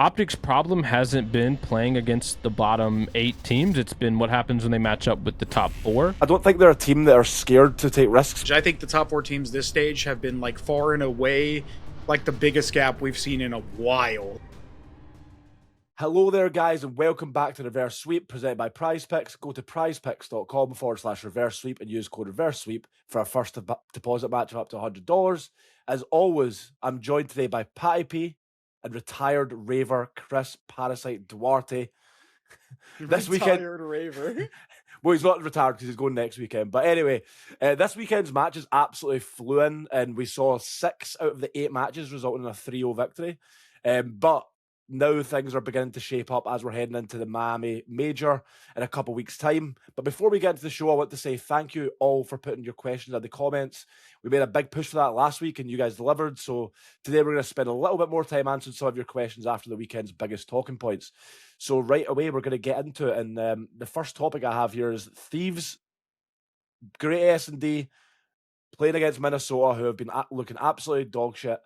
OpTic's problem hasn't been playing against the bottom 8 teams. It's been what happens when they match up with the top 4. I don't think they're a team that are scared to take risks. I think the top 4 teams this stage have been like far and away like the biggest gap we've seen in a while. Hello there, guys, and welcome back to Reverse Sweep presented by PrizePicks. Go to prizepicks.com/reverse sweep and use code reverse sweep for our first deposit match of up to $100. As always, I'm joined today by Patty P and retired raver Chris Parasite Duarte. This weekend, Retired raver. well, he's not retired because he's going next weekend. But anyway, this weekend's matches absolutely flew in, and we saw 6 out of the 8 matches resulting in a 3-0 victory. But now things are beginning to shape up as we're heading into the Miami Major in a couple weeks' time. But before we get into the show, I want to say thank you all for putting your questions in the comments. We made a big push for that last week and you guys delivered. So today we're going to spend a little bit more time answering some of your questions after the weekend's biggest talking points. So right away, we're going to get into it. And the first topic I have here is Thieves. Great S&D playing against Minnesota, who have been looking absolutely dog shit.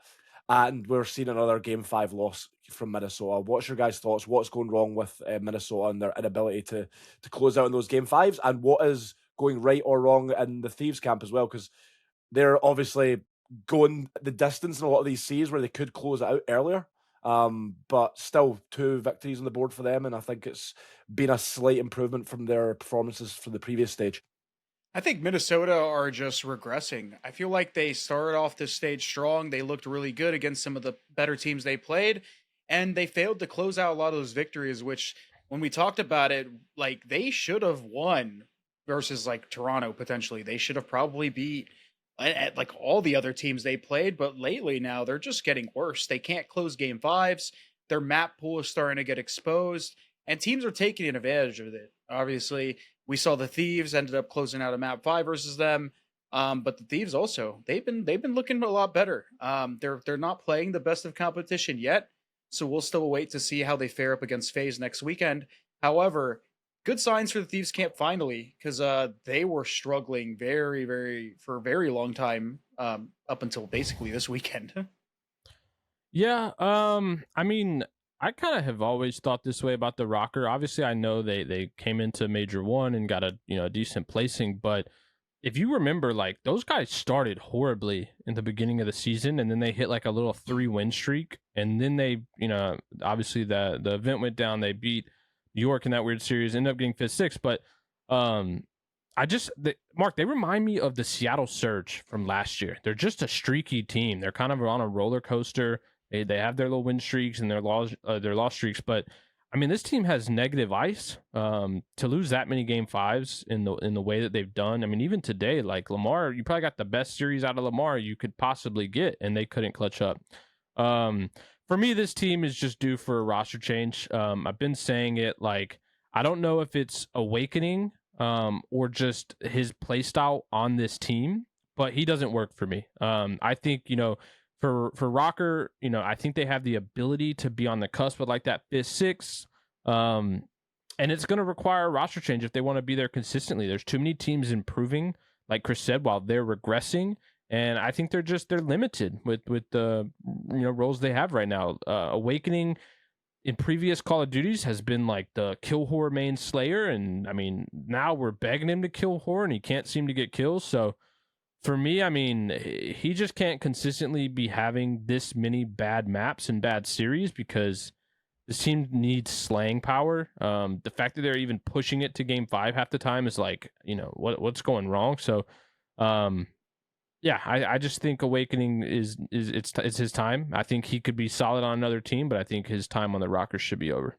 And we're seeing another Game 5 loss from Minnesota. What's your guys' thoughts? What's going wrong with Minnesota and their inability to close out in those Game 5s? And what is going right or wrong in the Thieves camp as well? Because they're obviously going the distance in a lot of these series where they could close it out earlier. But still 2 victories on the board for them. And I think it's been a slight improvement from their performances from the previous stage. I think Minnesota are just regressing. I feel like they started off this stage strong. They looked really good against some of the better teams they played, and they failed to close out a lot of those victories, which when we talked about it, like they should have won versus like Toronto potentially. They should have probably beat like all the other teams they played, but lately now they're just getting worse. They can't close Game 5s. Their map pool is starting to get exposed, and teams are taking advantage of it. Obviously, we saw the Thieves ended up closing out a map 5 versus them, but the Thieves also they've been looking a lot better. They're not playing the best of competition yet, so we'll still wait to see how they fare up against FaZe next weekend. However, good signs for the Thieves camp finally, because they were struggling for a very long time up until basically this weekend. Yeah, I mean, I kind of have always thought this way about the ROKKR. Obviously, I know they came into Major 1 and got a decent placing, but if you remember, like those guys started horribly in the beginning of the season, and then they hit like a little 3-win streak, and then they, obviously the event went down. They beat New York in that weird series, ended up getting 5th, 6th, but Mark, they remind me of the Seattle Surge from last year. They're just a streaky team. They're kind of on a roller coaster. They have their little win streaks and their loss streaks, but I mean, this team has negative ice. To lose that many Game 5s in the way that they've done. I mean, even today, like Lamar, you probably got the best series out of Lamar you could possibly get, and they couldn't clutch up. For me, this team is just due for a roster change. I've been saying it, like I don't know if it's Owakening or just his play style on this team, but he doesn't work for me. I think For ROKKR, I think they have the ability to be on the cusp of like that 5th, 6th, and it's going to require a roster change if they want to be there consistently. There's too many teams improving, like Chris said, while they're regressing, and I think they're limited with the roles they have right now. Owakening in previous Call of Duties has been like the kill whore main slayer, and I mean now we're begging him to kill whore, and he can't seem to get kills, so. For me, I mean, he just can't consistently be having this many bad maps and bad series because this team needs slaying power. The fact that they're even pushing it to Game 5 half the time is like, what's going wrong? So, I just think Owakening it's his time. I think he could be solid on another team, but I think his time on the ROKKR should be over.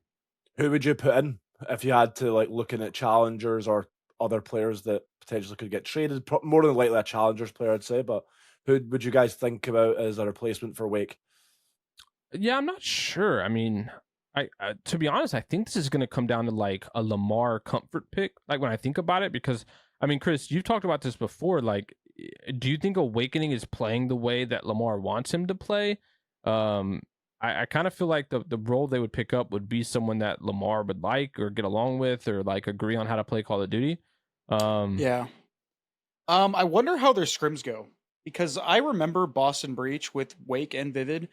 Who would you put in if you had to, like, looking at challengers or other players that potentially could get traded? More than likely a challengers player, I'd say, but who would you guys think about as a replacement for Wake? Yeah, I'm not sure. I mean, I to be honest, I think this is going to come down to like a Lamar comfort pick, like when I think about it, because I mean, Chris, you've talked about this before. Like, do you think Owakening is playing the way that Lamar wants him to play? I kind of feel like the role they would pick up would be someone that Lamar would like or get along with or like agree on how to play Call of Duty. Yeah. I wonder how their scrims go, because I remember Boston Breach with Wake and Vivid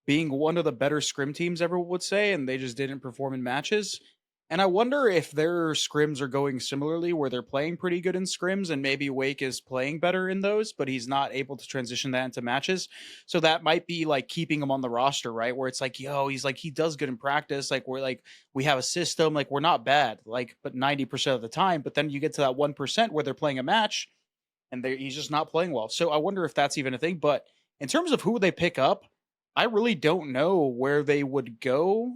being one of the better scrim teams, everyone would say, and they just didn't perform in matches. And I wonder if their scrims are going similarly, where they're playing pretty good in scrims, and maybe Wake is playing better in those, but he's not able to transition that into matches. So that might be like keeping him on the roster, right? Where it's like, yo, he's like, he does good in practice. Like, we're like, we have a system, like, we're not bad, like, but 90% of the time. But then you get to that 1% where they're playing a match and he's just not playing well. So I wonder if that's even a thing. But in terms of who they pick up, I really don't know where they would go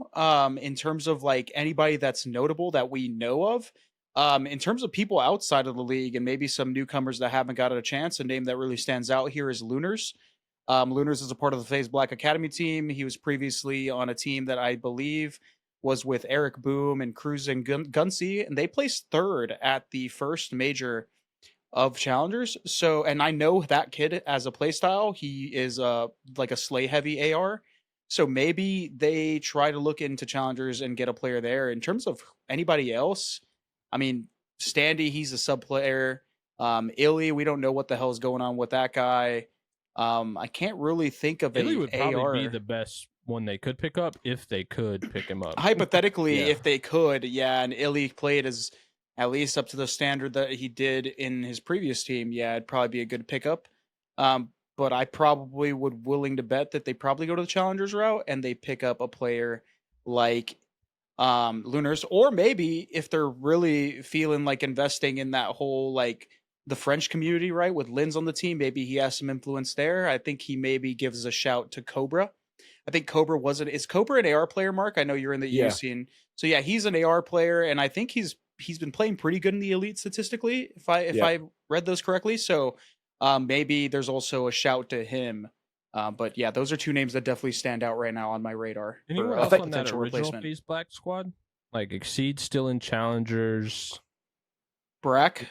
in terms of like anybody that's notable that we know of. In terms of people outside of the league and maybe some newcomers that haven't got a chance, a name that really stands out here is Lunars. Lunars is a part of the FaZe Black Academy team. He was previously on a team that I believe was with Eric Boom and Cruz and Gunsey, and they placed third at the first major of challengers. So, and I know that kid as a playstyle, he is like a slay heavy AR. So maybe they try to look into challengers and get a player there. In terms of anybody else, I mean, Standy, he's a sub player. Illy, we don't know what the hell is going on with that guy. I can't really think of Illy would probably AR. be the best one they could pick up if they could pick him up. Hypothetically, Yeah. if they could, yeah, and Illy played as at least up to the standard that he did in his previous team, yeah, it'd probably be a good pickup. But I probably would willing to bet that they probably go to the challengers route and they pick up a player like Lunars, or maybe if they're really feeling like investing in that whole like the French community, right, with Lynz on the team, maybe he has some influence there. I think he maybe gives a shout to Cobra. I think Cobra is Cobra an AR player, Mark? I know you're in the EU scene. So yeah, he's an AR player, and I think he's been playing pretty good in the elite statistically, if I read those correctly. So maybe there's also a shout to him. But yeah, those are two names that definitely stand out right now on my radar. Anyone else on that original FaZe Black squad? Like Exceed still in challengers. Brack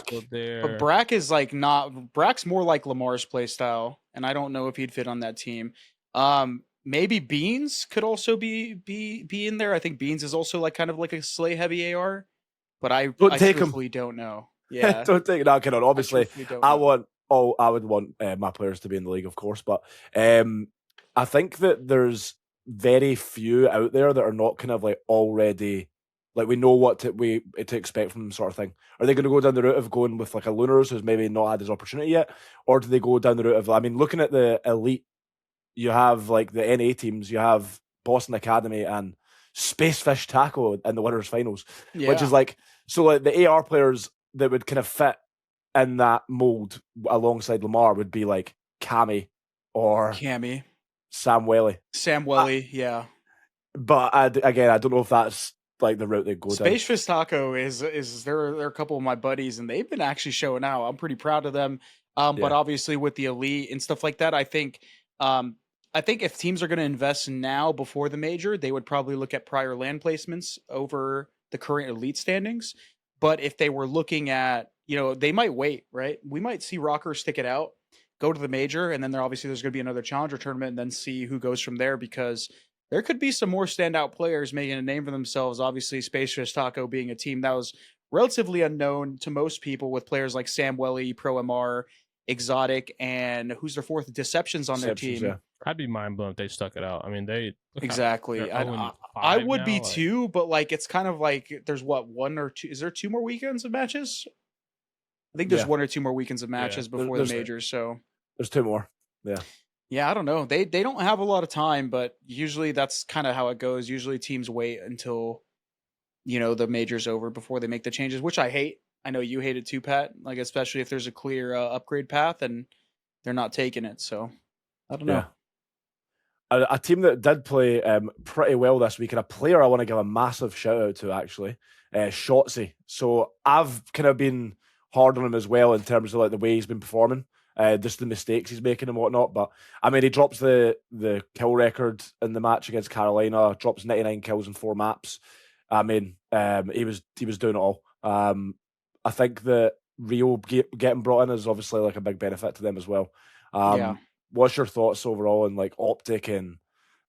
still there. But Brack is like not Brack's more like Lamar's play style, and I don't know if he'd fit on that team. Maybe Beans could also be in there. I think Beans is also like kind of like a slay heavy AR, but I truthfully don't know. Yeah, don't take that kid on. Obviously, I would want my players to be in the league, of course, but I think that there's very few out there that are not kind of like already like we know what to expect from them, sort of thing. Are they going to go down the route of going with like a Lunars who's maybe not had his opportunity yet, or do they go down the route of, I mean, looking at the elite, you have like the NA teams, you have Boston Academy and Spacefish Taco in the winners finals, which is like, so like the AR players that would kind of fit in that mold alongside Lamar would be like Cammy or Sam Welly. Yeah. But I don't know if that's like the route they go down. Spacefish Taco is they're a couple of my buddies, and they've been actually showing out. I'm pretty proud of them. But obviously with the elite and stuff like that, I think if teams are going to invest now before the major, they would probably look at prior land placements over the current elite standings. But if they were looking at, they might wait, right? We might see ROKKR stick it out, go to the major, and then there's going to be another challenger tournament, and then see who goes from there, because there could be some more standout players making a name for themselves. Obviously, Spacefish Taco being a team that was relatively unknown to most people, with players like Sam Welly, Pro MR, Exotic, and who's their fourth, Deceptions on their team. Yeah. I'd be mind blown if they stuck it out. I mean, exactly. I would be too, but like it's kind of like there's one or two. Is there 2 more weekends of matches? I think there's 1 or 2 more weekends of matches before the majors. So there's 2 more. Yeah. Yeah, I don't know. They don't have a lot of time, but usually that's kind of how it goes. Usually teams wait until the major's over before they make the changes, which I hate. I know you hate it too, Pat. Like especially if there's a clear upgrade path and they're not taking it. So I don't know. A team that did play pretty well this week, and a player I want to give a massive shout out to, actually, Shotzzy. So I've kind of been hard on him as well in terms of like the way he's been performing, just the mistakes he's making and whatnot. But I mean, he drops the kill record in the match against Carolina, drops 99 kills in 4 maps. I mean, he was doing it all. I think that Rio getting brought in is obviously like a big benefit to them as well. What's your thoughts overall on like OpTic and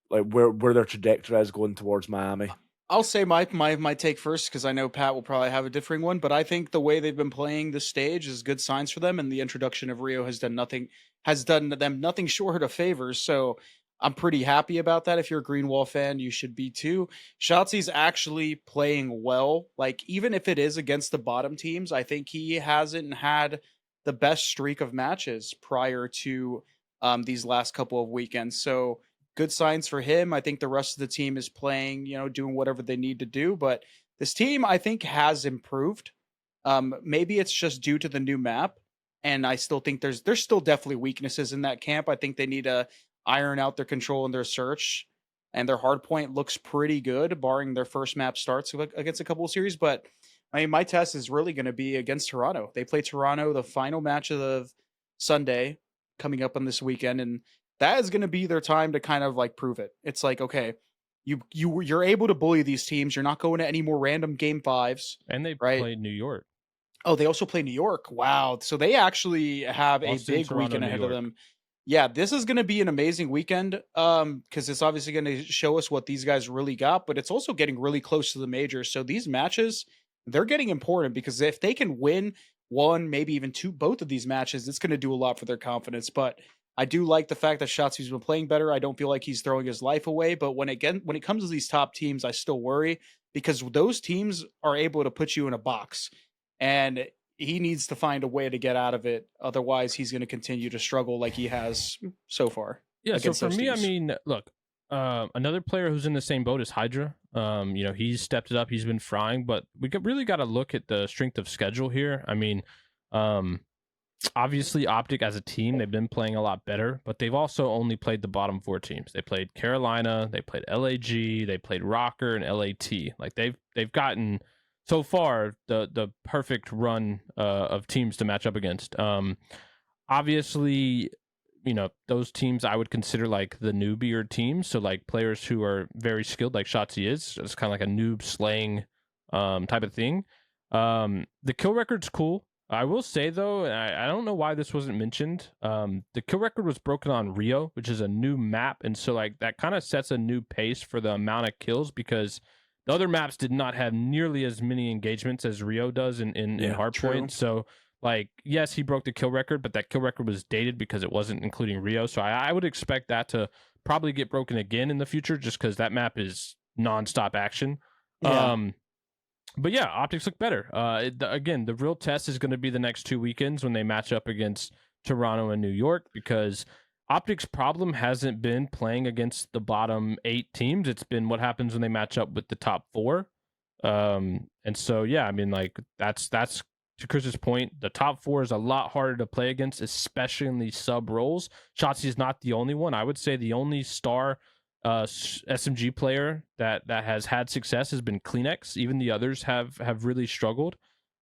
like where their trajectory is going towards Miami? I'll say my take first, because I know Pat will probably have a differing one, but I think the way they've been playing this stage is good signs for them, and the introduction of Rio has done them nothing short of favors. So I'm pretty happy about that. If you're a Greenwall fan, you should be too. Shotzi's actually playing well. Like, even if it is against the bottom teams, I think he hasn't had the best streak of matches prior to these last couple of weekends. So good signs for him. I think the rest of the team is playing, doing whatever they need to do. But this team, I think, has improved. Maybe it's just due to the new map. And I still think there's still definitely weaknesses in that camp. I think they need to iron out their control and their search, and their hard point looks pretty good, barring their first map starts against a couple of series. But I mean, my test is really going to be against Toronto. They play Toronto the final match of Sunday coming up on this weekend, and that is going to be their time to kind of like prove it. It's like, okay, you're able to bully these teams. You're not going to any more random game fives. And they right? played New York. Oh, they also play New York. Wow. So they actually have Boston, a big Toronto, weekend New ahead of York. them. Yeah, this is going to be an amazing weekend because it's obviously going to show us what these guys really got, but it's also getting really close to the major. So these matches, they're getting important because if they can win one, maybe even two, both of these matches, it's going to do a lot for their confidence. But I do like the fact that Shotzy's been playing better. I don't feel like he's throwing his life away. But when it comes to these top teams, I still worry because those teams are able to put you in a box. And he needs to find a way to get out of it. Otherwise, he's going to continue to struggle like he has so far. Yeah, so against for those me, teams. I mean, look, another player who's in the same boat is Hydra. He's stepped it up. He's been frying, but we really got to look at the strength of schedule here. I mean, obviously, OpTic as a team, they've been playing a lot better, but they've also only played the bottom four teams. They played Carolina, they played LAG, they played ROKKR and LAT. Like they've gotten so far the perfect run of teams to match up against. Obviously, those teams I would consider like the newbier teams, so like players who are very skilled, like Shotzzy is. It's kind of like a noob slaying type of thing. The kill record's cool. I will say though, and I don't know why this wasn't mentioned. The kill record was broken on Rio, which is a new map, and so like that kind of sets a new pace for the amount of kills because the other maps did not have nearly as many engagements as Rio does in Hardpoint. So like, yes, he broke the kill record, but that kill record was dated because it wasn't including Rio. So I would expect that to probably get broken again in the future just because that map is nonstop action. Yeah. But yeah, OpTics look better. Again, the real test is going to be the next 2 weekends when they match up against Toronto and New York because OpTic's problem hasn't been playing against the bottom 8 teams. It's been what happens when they match up with the top 4. And so, yeah, I mean, like that's to Chris's point. The top 4 is a lot harder to play against, especially in these sub roles. Shotzzy is not the only one. I would say the only star SMG player that has had success has been Kleenex. Even the others have really struggled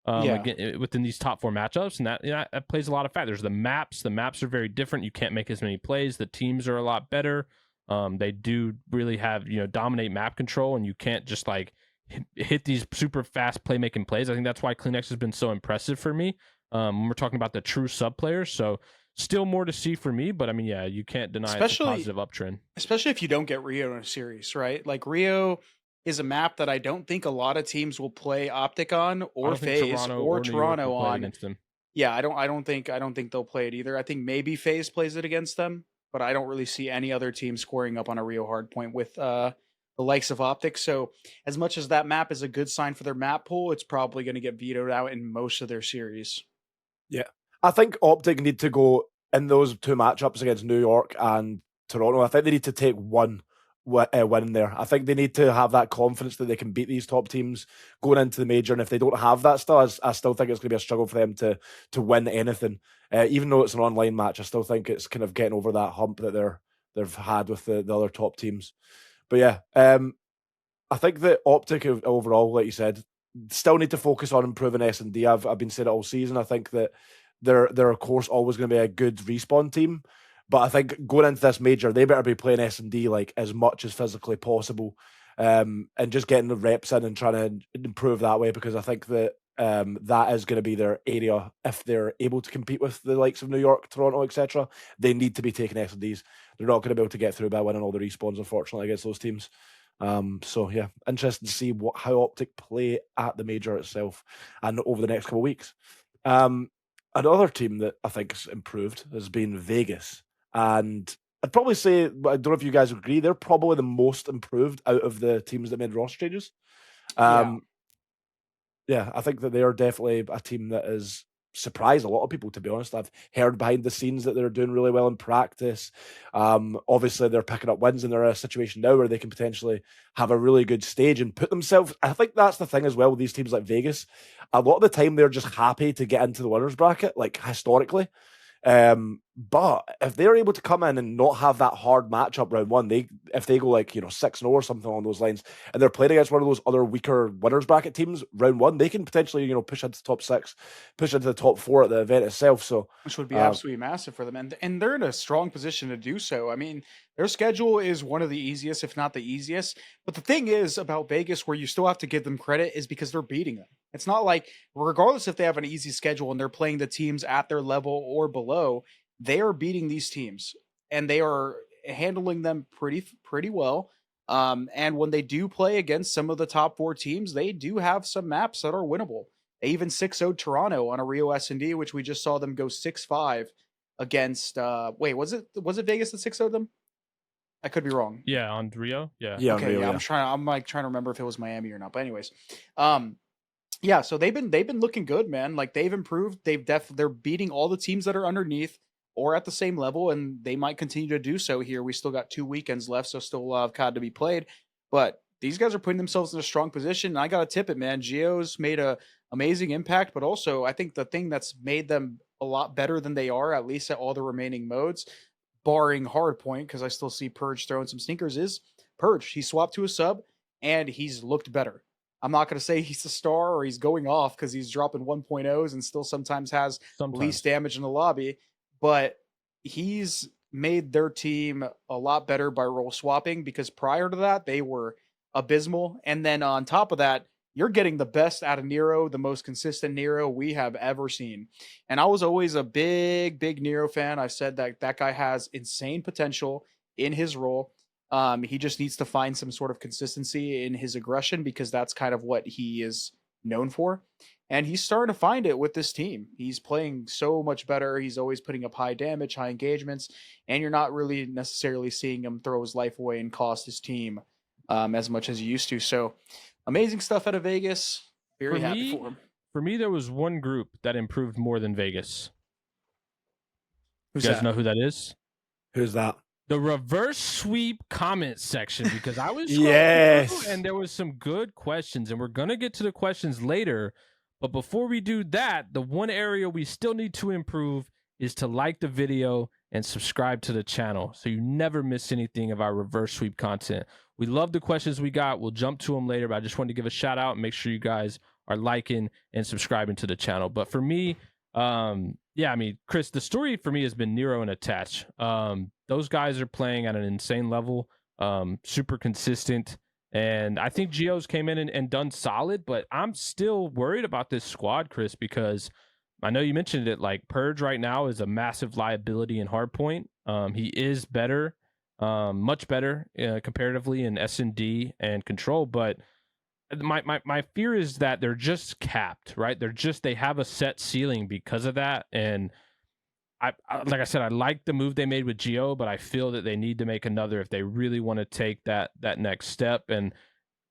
again, within these top 4 matchups, and that plays a lot of factors. The maps are very different. You can't make as many plays. The teams are a lot better. They do really have dominate map control, and you can't just like hit these super fast playmaking plays. I think that's why Kleenex has been so impressive for me. When we're talking about the true sub players, so still more to see for me, but I mean, yeah, you can't deny it's a positive uptrend. Especially if you don't get Rio in a series, right? Like Rio is a map that I don't think a lot of teams will play OpTic on or FaZe or Toronto on. Against them. Yeah, I don't think they'll play it either. I think maybe FaZe plays it against them, but I don't really see any other team scoring up on a Rio hardpoint with the likes of OpTic. So as much as that map is a good sign for their map pool, it's probably going to get vetoed out in most of their series. Yeah. I think OpTic need to go in those 2 matchups against New York and Toronto. I think they need to take one win there. I think they need to have that confidence that they can beat these top teams going into the major. And if they don't have that still, I still think it's going to be a struggle for them to win anything. Even though it's an online match, I still think it's kind of getting over that hump that they've had with the other top teams. But yeah, I think that OpTic overall, like you said, still need to focus on improving S&D. I've been saying it all season. I think that they're of course always going to be a good respawn team, but I think going into this major, they better be playing S&D like as much as physically possible, and just getting the reps in and trying to improve that way, because I think that that is going to be their area if they're able to compete with the likes of New York, Toronto, etc. They need to be taking S&Ds. They're not going to be able to get through by winning all the respawns, unfortunately, against those teams. So yeah, interested to see how OpTic play at the major itself and over the next couple of weeks. Another team that I think has improved has been Vegas, and I'd probably say, I don't know if you guys agree, they're probably the most improved out of the teams that made roster changes. Yeah, I think that they are definitely a team that has surprised a lot of people, to be honest. I've heard behind the scenes that they're doing really well in practice. Obviously, they're picking up wins, and they're in a situation now where they can potentially have a really good stage and put themselves. I think that's the thing as well with these teams like Vegas. A lot of the time, they're just happy to get into the winners bracket, like historically. But if they're able to come in and not have that hard matchup round one, if they go like 6-0 or something along those lines, and they're playing against one of those other weaker winners bracket teams round one, they can potentially push into the top 6, push into the top 4 at the event itself. So which would be absolutely massive for them, and they're in a strong position to do so. I mean, their schedule is one of the easiest, if not the easiest. But the thing is about Vegas, where you still have to give them credit, is because they're beating them. It's not like, regardless if they have an easy schedule and they're playing the teams at their level or below, they are beating these teams and they are handling them pretty well. And when they do play against some of the top 4 teams, they do have some maps that are winnable. They even 6-0'd Toronto on a Rio S&D, which we just saw them go 6-5 against. Wait, was it Vegas that 6-0'd them? I could be wrong. Yeah, on Rio. Yeah. Okay. Rio, yeah, I'm trying to remember if it was Miami or not. But anyways, yeah. So they've been looking good, man. Like, they've improved. They're beating all the teams that are underneath or at the same level, and they might continue to do so here. We still got 2 weekends left, so still a lot of COD to be played. But these guys are putting themselves in a strong position. And I got to tip it, man. Geo's made a amazing impact, but also I think the thing that's made them a lot better than they are, at least at all the remaining modes, barring Hardpoint, because I still see Purge throwing some sneakers, is Purge. He swapped to a sub, and he's looked better. I'm not going to say he's a star or he's going off, because he's dropping 1.0s and still sometimes has least damage in the lobby, but he's made their team a lot better by role swapping, because prior to that, they were abysmal. And then on top of that, you're getting the best out of Nero, the most consistent Nero we have ever seen. And I was always a big Nero fan. I said that guy has insane potential in his role. He just needs to find some sort of consistency in his aggression, because that's kind of what he is known for. And he's starting to find it with this team. He's playing so much better. He's always putting up high damage, high engagements, and you're not really necessarily seeing him throw his life away and cost his team as much as he used to. So amazing stuff out of Vegas. Very happy for him. For me, there was one group that improved more than Vegas. Who's you guys that? know who that is? Who's that? The reverse sweep comment section, because I was yes, and there was some good questions, and we're gonna get to the questions later. But before we do that, the one area we still need to improve is to like the video and subscribe to the channel, so you never miss anything of our reverse sweep content. We love the questions we got. We'll jump to them later, but I just wanted to give a shout out and make sure you guys are liking and subscribing to the channel. But for me, yeah, I mean, Chris, the story for me has been Nero and Attach. Those guys are playing at an insane level, super consistent. And I think Geo's came in and done solid, but I'm still worried about this squad, Chris, because I know you mentioned it, like Purge right now is a massive liability in Hardpoint. He is better, much better comparatively in S&D and Control, but my fear is that they're just capped, right? They have a set ceiling because of that. And I like I said, I like the move they made with Geo, but I feel that they need to make another if they really want to take that next step. And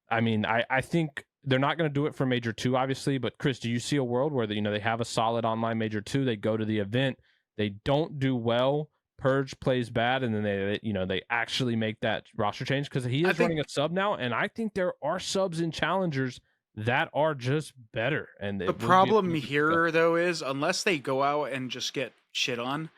I mean, I think they're not going to do it for Major 2, obviously, but Chris, do you see a world where they have a solid online Major 2, they go to the event, they don't do well, Purge plays bad, and then they actually make that roster change? Because he is running a sub now, and I think there are subs in challengers that are just better. And the problem here, though, is unless they go out and just get shit on,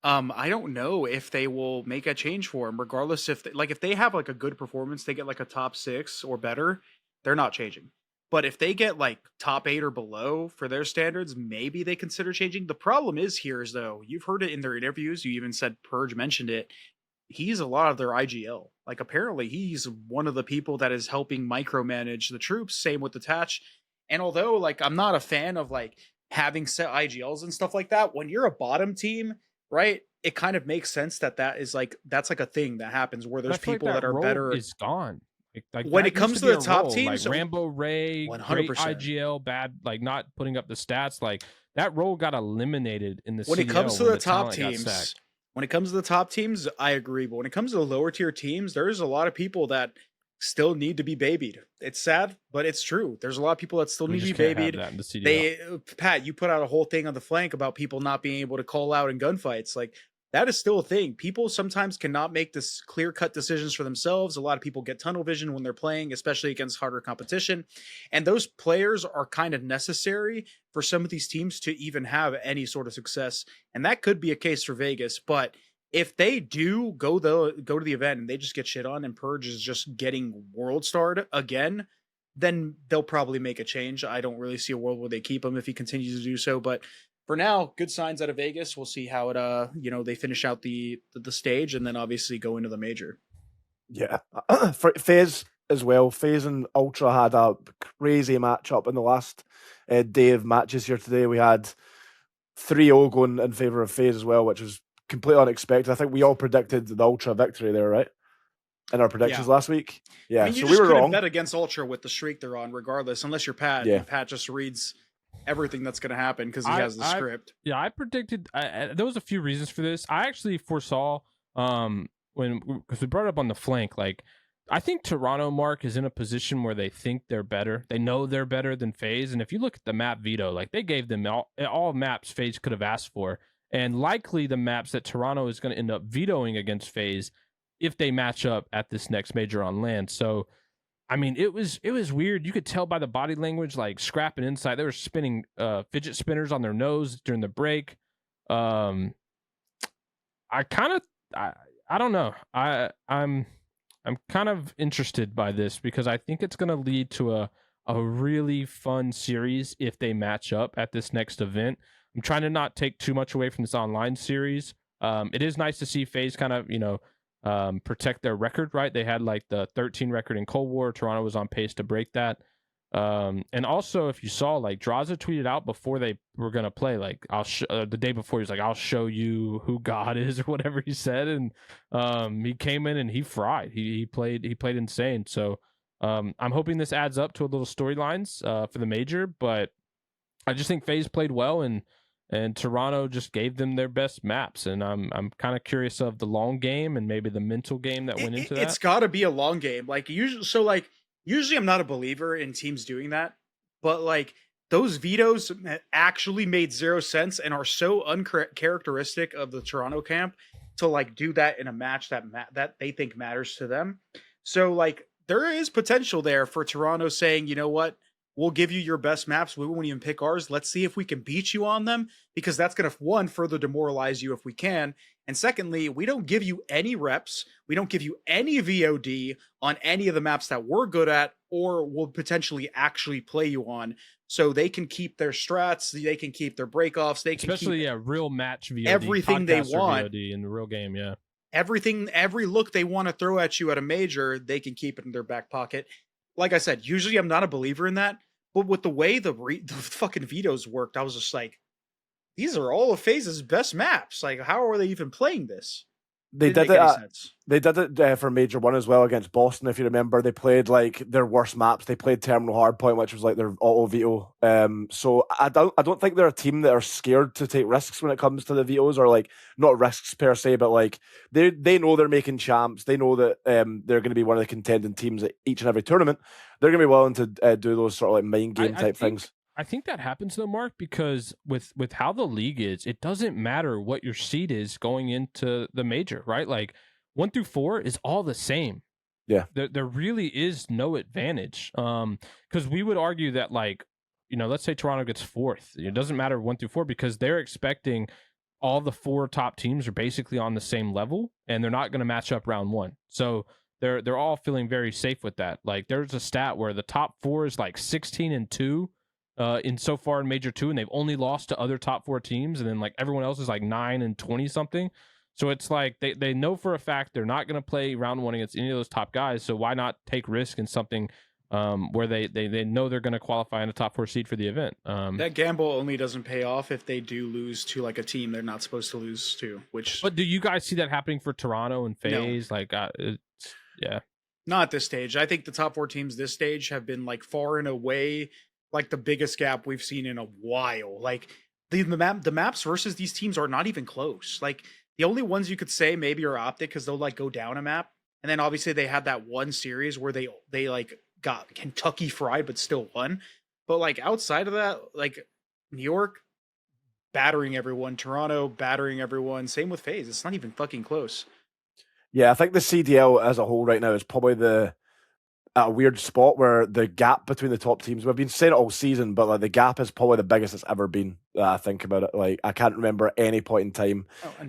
I don't know if they will make a change for him, regardless if they have like a good performance, they get like a top 6 or better, they're not changing. But if they get like top 8 or below for their standards, maybe they consider changing. The problem is though, you've heard it in their interviews. You even said Purge mentioned it. He's a lot of their IGL. Like, apparently he's one of the people that is helping micromanage the troops. Same with Attach. And although like I'm not a fan of like having set IGLs and stuff like that, when you're a bottom team, right, it kind of makes sense that's like a thing that happens where there's people that are better. Is gone. Like when it comes to the top teams, like Rambo Ray, 100%. Great IGL, bad, like not putting up the stats, like that role got eliminated in the when CDL it comes to the top teams. When it comes to the top teams, I agree. But when it comes to the lower tier teams, there's a lot of people that still need to be babied. It's sad, but it's true. There's a lot of people that still We need to just be can't have babied. that in the CDL. Pat, you put out a whole thing on the flank about people not being able to call out in gunfights. Like, that is still a thing. People sometimes cannot make this clear-cut decisions for themselves. A lot of people get tunnel vision when they're playing, especially against harder competition. And those players are kind of necessary for some of these teams to even have any sort of success. And that could be a case for Vegas. But if they do go to the event and they just get shit on and Purge is just getting world starred again, then they'll probably make a change. I don't really see a world where they keep him if he continues to do so. But for now, good signs out of Vegas. We'll see how it, they finish out the stage and then obviously go into the major. Yeah. For FaZe as well, FaZe and Ultra had a crazy matchup in the last day of matches here today. We had 3-0 going in favour of FaZe as well, which was completely unexpected. I think we all predicted the Ultra victory there, right? In our predictions last week. Yeah, I mean, you so just we were couldn't wrong. bet against Ultra with the streak they're on, regardless, unless you're Pat. Yeah. And Pat just reads everything that's going to happen because he has the script. Yeah, I predicted. There was a few reasons for this. I actually foresaw because we brought it up on the flank. Like, I think Toronto, Mark, is in a position where they think they're better. They know they're better than FaZe. And if you look at the map veto, like, they gave them all maps FaZe could have asked for, and likely the maps that Toronto is going to end up vetoing against FaZe if they match up at this next major on land. So, I mean, it was weird. You could tell by the body language, like Scrap and Insight, they were spinning fidget spinners on their nose during the break. I don't know. I'm kind of interested by this because I think it's going to lead to a really fun series if they match up at this next event. I'm trying to not take too much away from this online series. It is nice to see FaZe kind of, protect their record, right? They had like the 13 record in Cold War. Toronto was on pace to break that. And also, if you saw, like, Drazah tweeted out before they were gonna play, like, the day before, he was like, "I'll show you who God is," or whatever he said, and he came in and he fried. He played insane. So I'm hoping this adds up to a little storylines for the major, but I just think FaZe played well and Toronto just gave them their best maps, and I'm kind of curious of the long game and maybe the mental game that went into that. It's got to be a long game, usually I'm not a believer in teams doing that, but like those vetoes actually made zero sense and are so uncharacteristic of the Toronto camp to like do that in a match that they think matters to them. So like there is potential there for Toronto saying, you know what? We'll give you your best maps. We won't even pick ours. Let's see if we can beat you on them, because that's going to, one, further demoralize you if we can. And secondly, we don't give you any reps. We don't give you any VOD on any of the maps that we're good at or will potentially actually play you on. So they can keep their strats. They can keep their breakoffs. They can especially real match VOD. Everything they want. VOD in the real game, yeah. Every look they want to throw at you at a major, they can keep it in their back pocket. Like I said, usually I'm not a believer in that, but with the way the fucking vetoes worked, I was just like, these are all of FaZe's best maps. Like, how are they even playing this? They did it for Major 1 as well against Boston, if you remember. They played like their worst maps. They played Terminal Hardpoint, which was like their auto veto. So I don't think they're a team that are scared to take risks when it comes to the vetoes, or like not risks per se, but like they know they're making champs. They know that they're going to be one of the contending teams at each and every tournament. They're going to be willing to do those sort of like mind game type things. I think that happens though, Mark, because with how the league is, it doesn't matter what your seed is going into the major, right? Like 1 through 4 is all the same. Yeah. There really is no advantage. Because we would argue that, like, let's say Toronto gets 4th. It doesn't matter 1 through 4 because they're expecting all the 4 top teams are basically on the same level and they're not going to match up round 1. So they're all feeling very safe with that. Like, there's a stat where the top 4 is like 16-2. In so far in Major 2, and they've only lost to other top 4 teams, and then like everyone else is like 9-20 something. So it's like they know for a fact they're not going to play round 1 against any of those top guys. So why not take risk in something where they know they're going to qualify in a top 4 seed for the event? That gamble only doesn't pay off if they do lose to like a team they're not supposed to lose to. But do you guys see that happening for Toronto and FaZe? No. Like, yeah, not at this stage. I think the top 4 teams this stage have been like far and away like the biggest gap we've seen in a while. Like the maps versus these teams are not even close. Like The only ones you could say maybe are OpTic because they'll like go down a map, and then obviously they had that one series where they like got Kentucky fried but still won. But like outside of that, like New York battering everyone, Toronto battering everyone. Same with FaZe. It's not even fucking close. Yeah, I think the CDL as a whole right now is probably at a weird spot where the gap between the top teams, we've been saying it all season, but like the gap is probably the biggest it's ever been. I think about it. Like I can't remember any point in time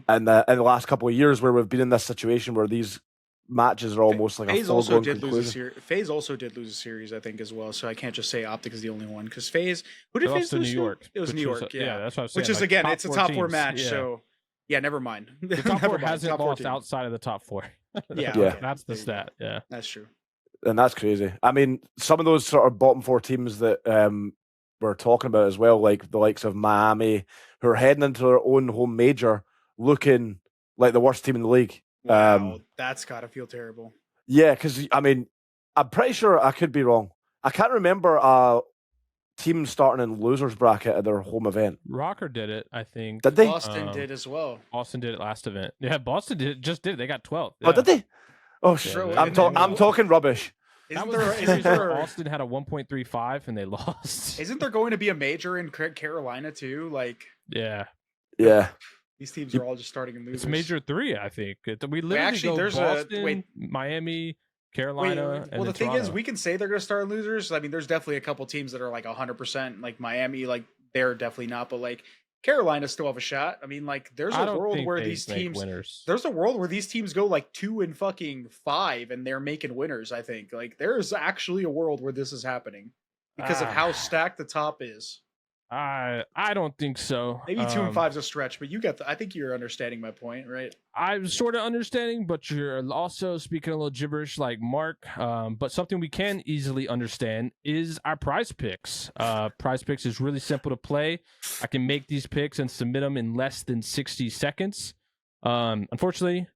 in the last couple of years where we've been in this situation where these matches are almost like FaZe a also foregone did conclusion. lose a series. FaZe also did lose a series, I think, as well. So I can't just say OpTic is the only one because FaZe. Who did They FaZe lost to lose New to? York. It was New York. Yeah, that's what I was saying. Which is like, again, it's a top four teams. match. Yeah. So yeah, never mind. The top four hasn't Top four lost teams. outside of the top four. Yeah, okay. That's the There you stat. go. Yeah, That's true. And that's crazy. I mean, some of those sort of bottom four teams that we're talking about as well, like the likes of Miami, who are heading into their own home major, looking like the worst team in the league. Wow, that's gotta feel terrible. Yeah, because I mean, I'm pretty sure I could be wrong. I can't remember a team starting in losers bracket at their home event. ROKKR did it, I think. Did they? Boston did as well. Boston did it last event. Yeah, Boston just did it. They got 12th. Oh, did they? Oh, Yeah, I'm talking rubbish. Isn't Isn't there Austin had a 1.35 and they lost. Isn't there going to be a major in Carolina too? Like, Yeah, these teams are all just starting in losers. it's major 3, I think. We literally actually, go there's Boston, Miami, Carolina. Well, the thing is, we can say they're going to start in losers. I mean, there's definitely a couple teams that are like 100%. Like Miami, like they're definitely not. But like Carolina still have a shot. I mean, like there's a world where these teams winners. There's a world where these teams go like 2-5 and they're making winners. I think like there's actually a world where this is happening because of how stacked the top is. I don't think so. Maybe 2-5 is a stretch, but I think you're understanding my point, right? I'm sort of understanding, but you're also speaking a little gibberish like Mark. But something we can easily understand is our PrizePicks. PrizePicks is really simple to play. I can make these picks and submit them in less than 60 seconds. Unfortunately,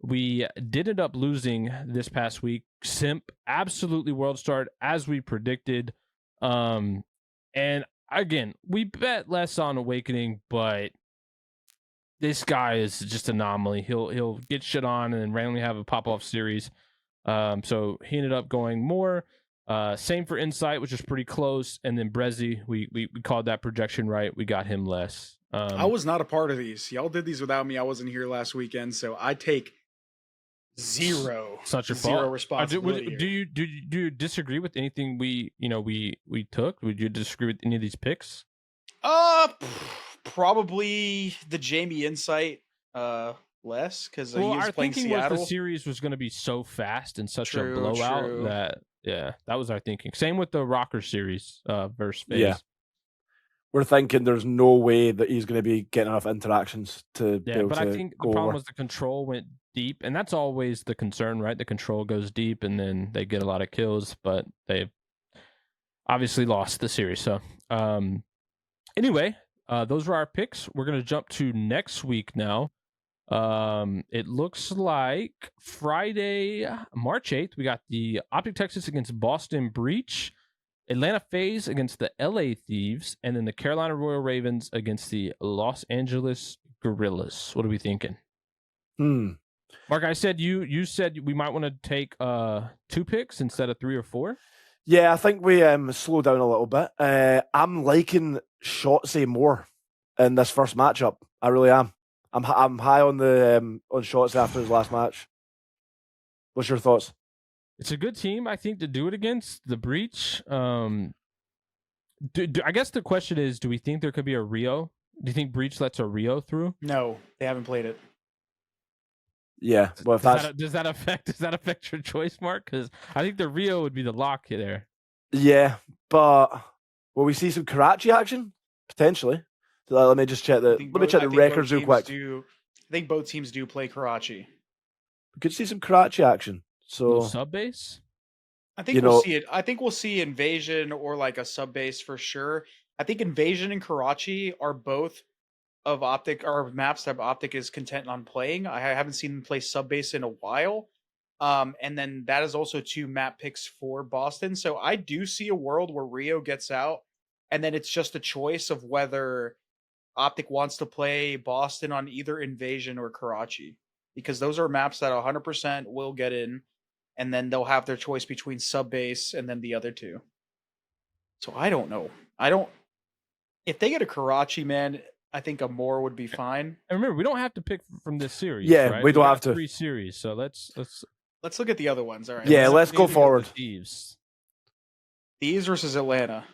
we did end up losing this past week. Simp absolutely world starred as we predicted. And again, we bet less on Awakening, but this guy is just an anomaly. He'll get shit on and then randomly have a pop-off series. So he ended up going more. Same for Insight, which is pretty close. And then Brezzy, we called that projection right. We got him less. I was not a part of these. Y'all did these without me. I wasn't here last weekend, so I take zero responsibility. Do you disagree with anything we took? Would you disagree with any of these picks? Probably the Jamie Insight less because he is playing Seattle. Was the series was going to be so fast and such a blowout that was our thinking. Same with the ROKKR series versus FaZe. Yeah. We're thinking there's no way that he's going to be getting enough interactions to be able to I think the problem was the control went deep, and that's always the concern, right? The control goes deep, and then they get a lot of kills, but they've obviously lost the series. So, anyway, those were our picks. We're going to jump to next week now. It looks like Friday, March 8th, we got the OpTic Texas against Boston Breach, Atlanta FaZe against the LA Thieves, and then the Carolina Royal Ravens against the Los Angeles Gorillas. What are we thinking? Mark, I said you said we might want to take 2 picks instead of 3 or 4. Yeah, I think we slow down a little bit. I'm liking Shotzzy more in this first matchup. I really am. I'm high on the on Shotzzy after his last match. What's your thoughts? It's a good team, I think, to do it against the Breach. I guess the question is, do we think there could be a Rio? Do you think Breach lets a Rio through? No, they haven't played it. Yeah, well, if does that affect your choice, Mark? Because I think the Rio would be the lock there. Yeah, but will we see some Karachi action potentially? So let me just check the records real quick. I think both teams do play Karachi. We could see some Karachi action. So sub base. I think we'll see it. I think we'll see Invasion or like a sub base for sure. I think Invasion and Karachi are both of OpTic or maps that OpTic is content on playing. I haven't seen them play sub base in a while. And then that is also 2 map picks for Boston. So I do see a world where Rio gets out, and then it's just a choice of whether OpTic wants to play Boston on either Invasion or Karachi, because those are maps that 100% will get in, and then they'll have their choice between sub base and then the other two. So I don't know. If they get a Karachi, man, I think a more would be fine. And remember, we don't have to pick from this series. Yeah, right? we don't got have to. 3 series, so let's look at the other ones. All right. Yeah, let's go forward. Thieves versus Atlanta.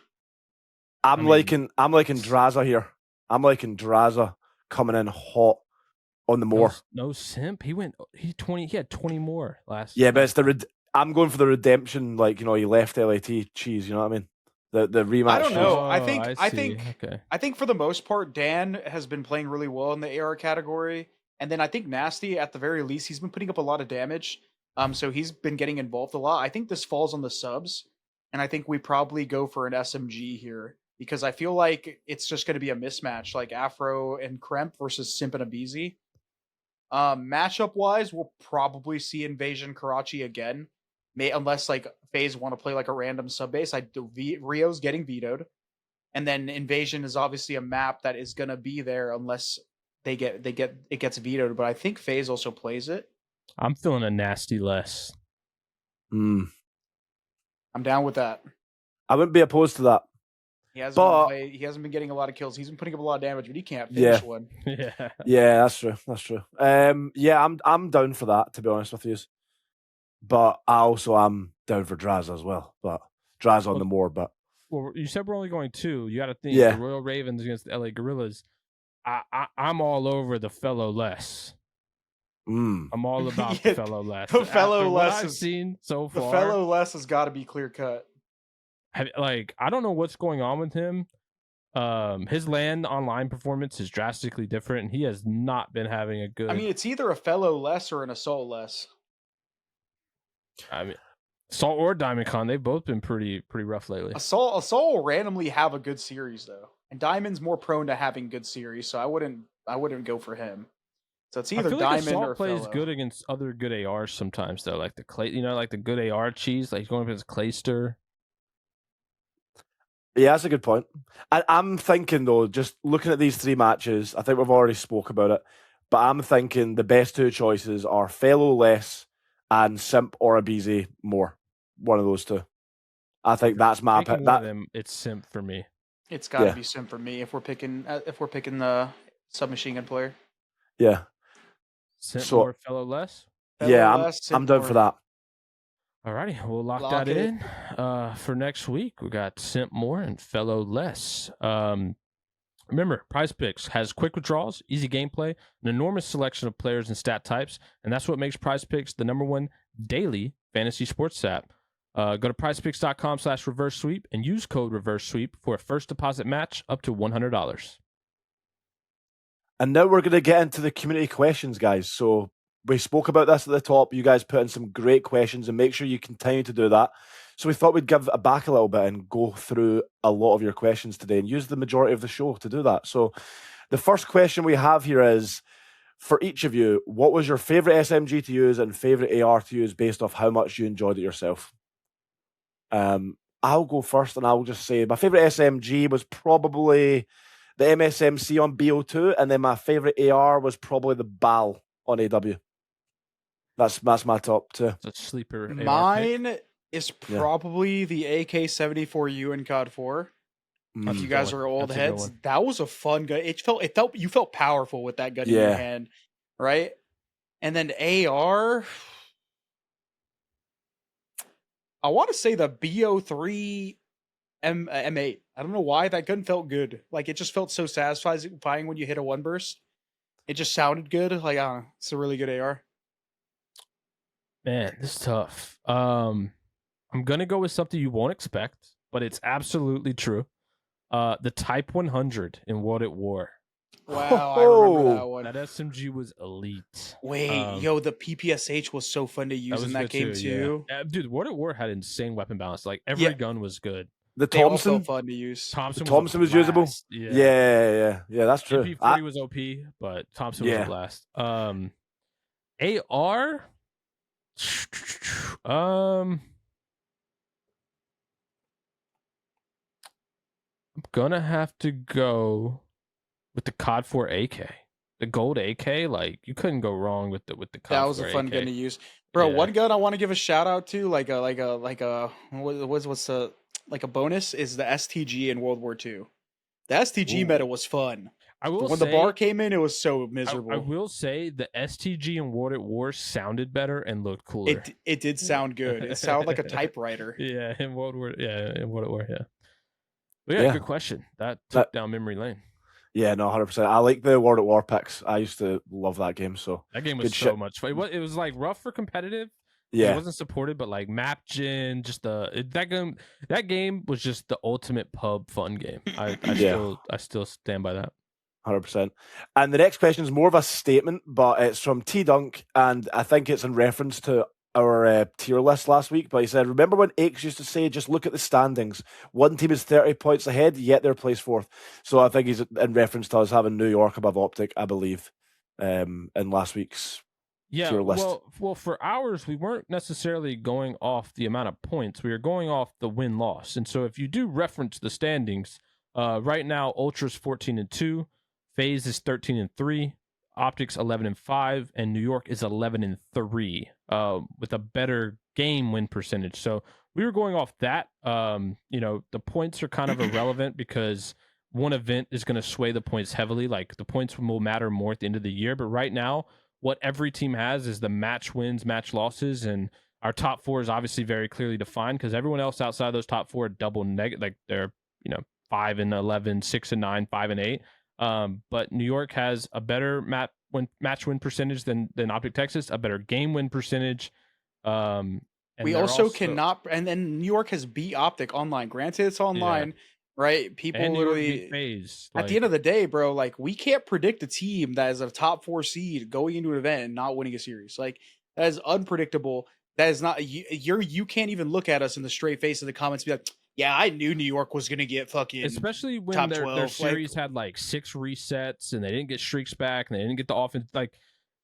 I'm liking Drazah here. I'm liking Drazah coming in hot on the more. No simp. He had 20 more last. Yeah, but it's I'm going for the redemption. Like, he left LAT cheese. You know what I mean? The rematch. I don't know. Oh, I think for the most part, Dan has been playing really well in the AR category, and then I think Nasty, at the very least, he's been putting up a lot of damage. So he's been getting involved a lot. I think this falls on the subs, and I think we probably go for an SMG here, because I feel like it's just going to be a mismatch, like Afro and Kremp versus Simp and Abizi. Matchup wise, we'll probably see Invasion Karachi again, unless like FaZe want to play like a random sub base. Rio's getting vetoed, and then Invasion is obviously a map that is going to be there unless it gets vetoed. But I think FaZe also plays it. I'm feeling a Nasty less. I'm down with that. I wouldn't be opposed to that. He hasn't been getting a lot of kills. He's been putting up a lot of damage, but he can't finish one. Yeah, that's true. That's true. Yeah, I'm down for that, to be honest with you. But I also am down for Drazah as well. But Drazah on the more. But you said we're only going 2. You got to think the Royal Ravens against the LA Gorillas. I'm all over the fellow less. I'm all about the fellow less. The fellow less I've seen so far. The fellow less has got to be clear cut. I don't know what's going on with him. His LAN online performance is drastically different, and he has not been having a good. I mean, it's either a fellow less or an assault less. I mean, Assault or DiamondCon, they've both been pretty rough lately. Assault will randomly have a good series though, and Diamond's more prone to having good series, so I wouldn't go for him. So it's either Diamond Assault or plays fellow. good against other good ARs sometimes though, like the Clay, like the good AR cheese, like going against Clayster. Yeah, that's a good point. I'm thinking though, just looking at these 3 matches, I think we've already spoke about it, but I'm thinking the best 2 choices are Fellow less and Simp or Abizi more. One of those 2. I think that's my pick. It's Simp for me. It's got to be Simp for me if we're picking the submachine gun player. Yeah. Simp more, Fellow less. I'm down for that. Alrighty, we'll lock that in for next week. We got Simp more and Fellow less. Remember, PrizePicks has quick withdrawals, easy gameplay, an enormous selection of players and stat types, and that's what makes PrizePicks the #1 daily fantasy sports app. Go to prizepicks.com/reverse sweep and use code reverse sweep for a first deposit match up to $100. And now we're going to get into the community questions, guys. So we spoke about this at the top. You guys put in some great questions, and make sure you continue to do that. So we thought we'd give it back a little bit and go through a lot of your questions today and use the majority of the show to do that. So the first question we have here is, for each of you, what was your favorite SMG to use and favorite AR to use based off how much you enjoyed it yourself? I'll go first, and I'll just say my favorite SMG was probably the MSMC on BO2, and then my favorite AR was probably the BAL on AW. That's my top 2. It's a sleeper. Mine is probably the AK-74U in COD 4. If you guys are old heads, that was a fun gun. You felt powerful with that gun in your hand, right? And then AR, I want to say the BO3 M8. I don't know why that gun felt good. Like, it just felt so satisfying when you hit a 1 burst. It just sounded good. Like, it's a really good AR. Man, this is tough. I'm gonna go with something you won't expect, but it's absolutely true. The Type 100 in World at War. Wow, I remember that one. That SMG was elite. Wait, the PPSH was so fun to use in that game too. Yeah. Dude, World at War had insane weapon balance. Like, every gun was good. The Thompson, also fun to use. Thompson was usable. Yeah, that's true. MP40 was OP, but Thompson was a blast. AR. I'm gonna have to go with the COD 4 AK. The gold AK, like you couldn't go wrong with the COD 4 That was a fun AK. gun to use, bro. Yeah. One gun I want to give a shout out to, like what's like a bonus is the STG in World War II. The STG Ooh. meta was fun. I will When say, the bar came in, it was so I miserable. will say the STG in World at War sounded better and looked cooler. It did sound good. It sounded like a typewriter. Yeah, in World War. Yeah, in World at War. Yeah. But yeah, good question. That took down memory lane. Yeah, no, 100%. I like the World at War picks. I used to love that game. So that game was so much fun. It was like rough for competitive. Yeah, it wasn't supported, but like map gen, just that game was just the ultimate pub fun game. I still stand by that. 100%. And the next question is more of a statement, but it's from T Dunk, and I think it's in reference to our tier list last week. But he said, "Remember when Aches used to say, just look at the standings. One team is 30 points ahead, yet they're placed fourth." So I think he's in reference to us having New York above OpTic, I believe, in last week's tier list. Well, for ours, we weren't necessarily going off the amount of points. We were going off the win-loss. And so if you do reference the standings, right now, Ultra's 14-2, FaZe is 13-3, OpTic's 11-5, and New York is 11-3, with a better game win percentage. So we were going off that. The points are kind of irrelevant because one event is going to sway the points heavily. Like the points will matter more at the end of the year. But right now, what every team has is the match wins, match losses, and our top four is obviously very clearly defined because everyone else outside of those top four are double negative. Like they're 5-11, 6-9, 5-8. But New York has a better match win percentage than OpTic Texas, a better game win percentage. And we also cannot, and then New York has beat OpTic online. Granted, it's online, right? People and literally FaZe, at the end of the day, bro. Like we can't predict a team that is a top 4 seed going into an event and not winning a series. Like that is unpredictable. That is not you can't even look at us in the straight face of the comments and be like, yeah, I knew New York was gonna get fucking, especially when top their 12. series had like 6 resets and they didn't get streaks back and they didn't get the offense. Like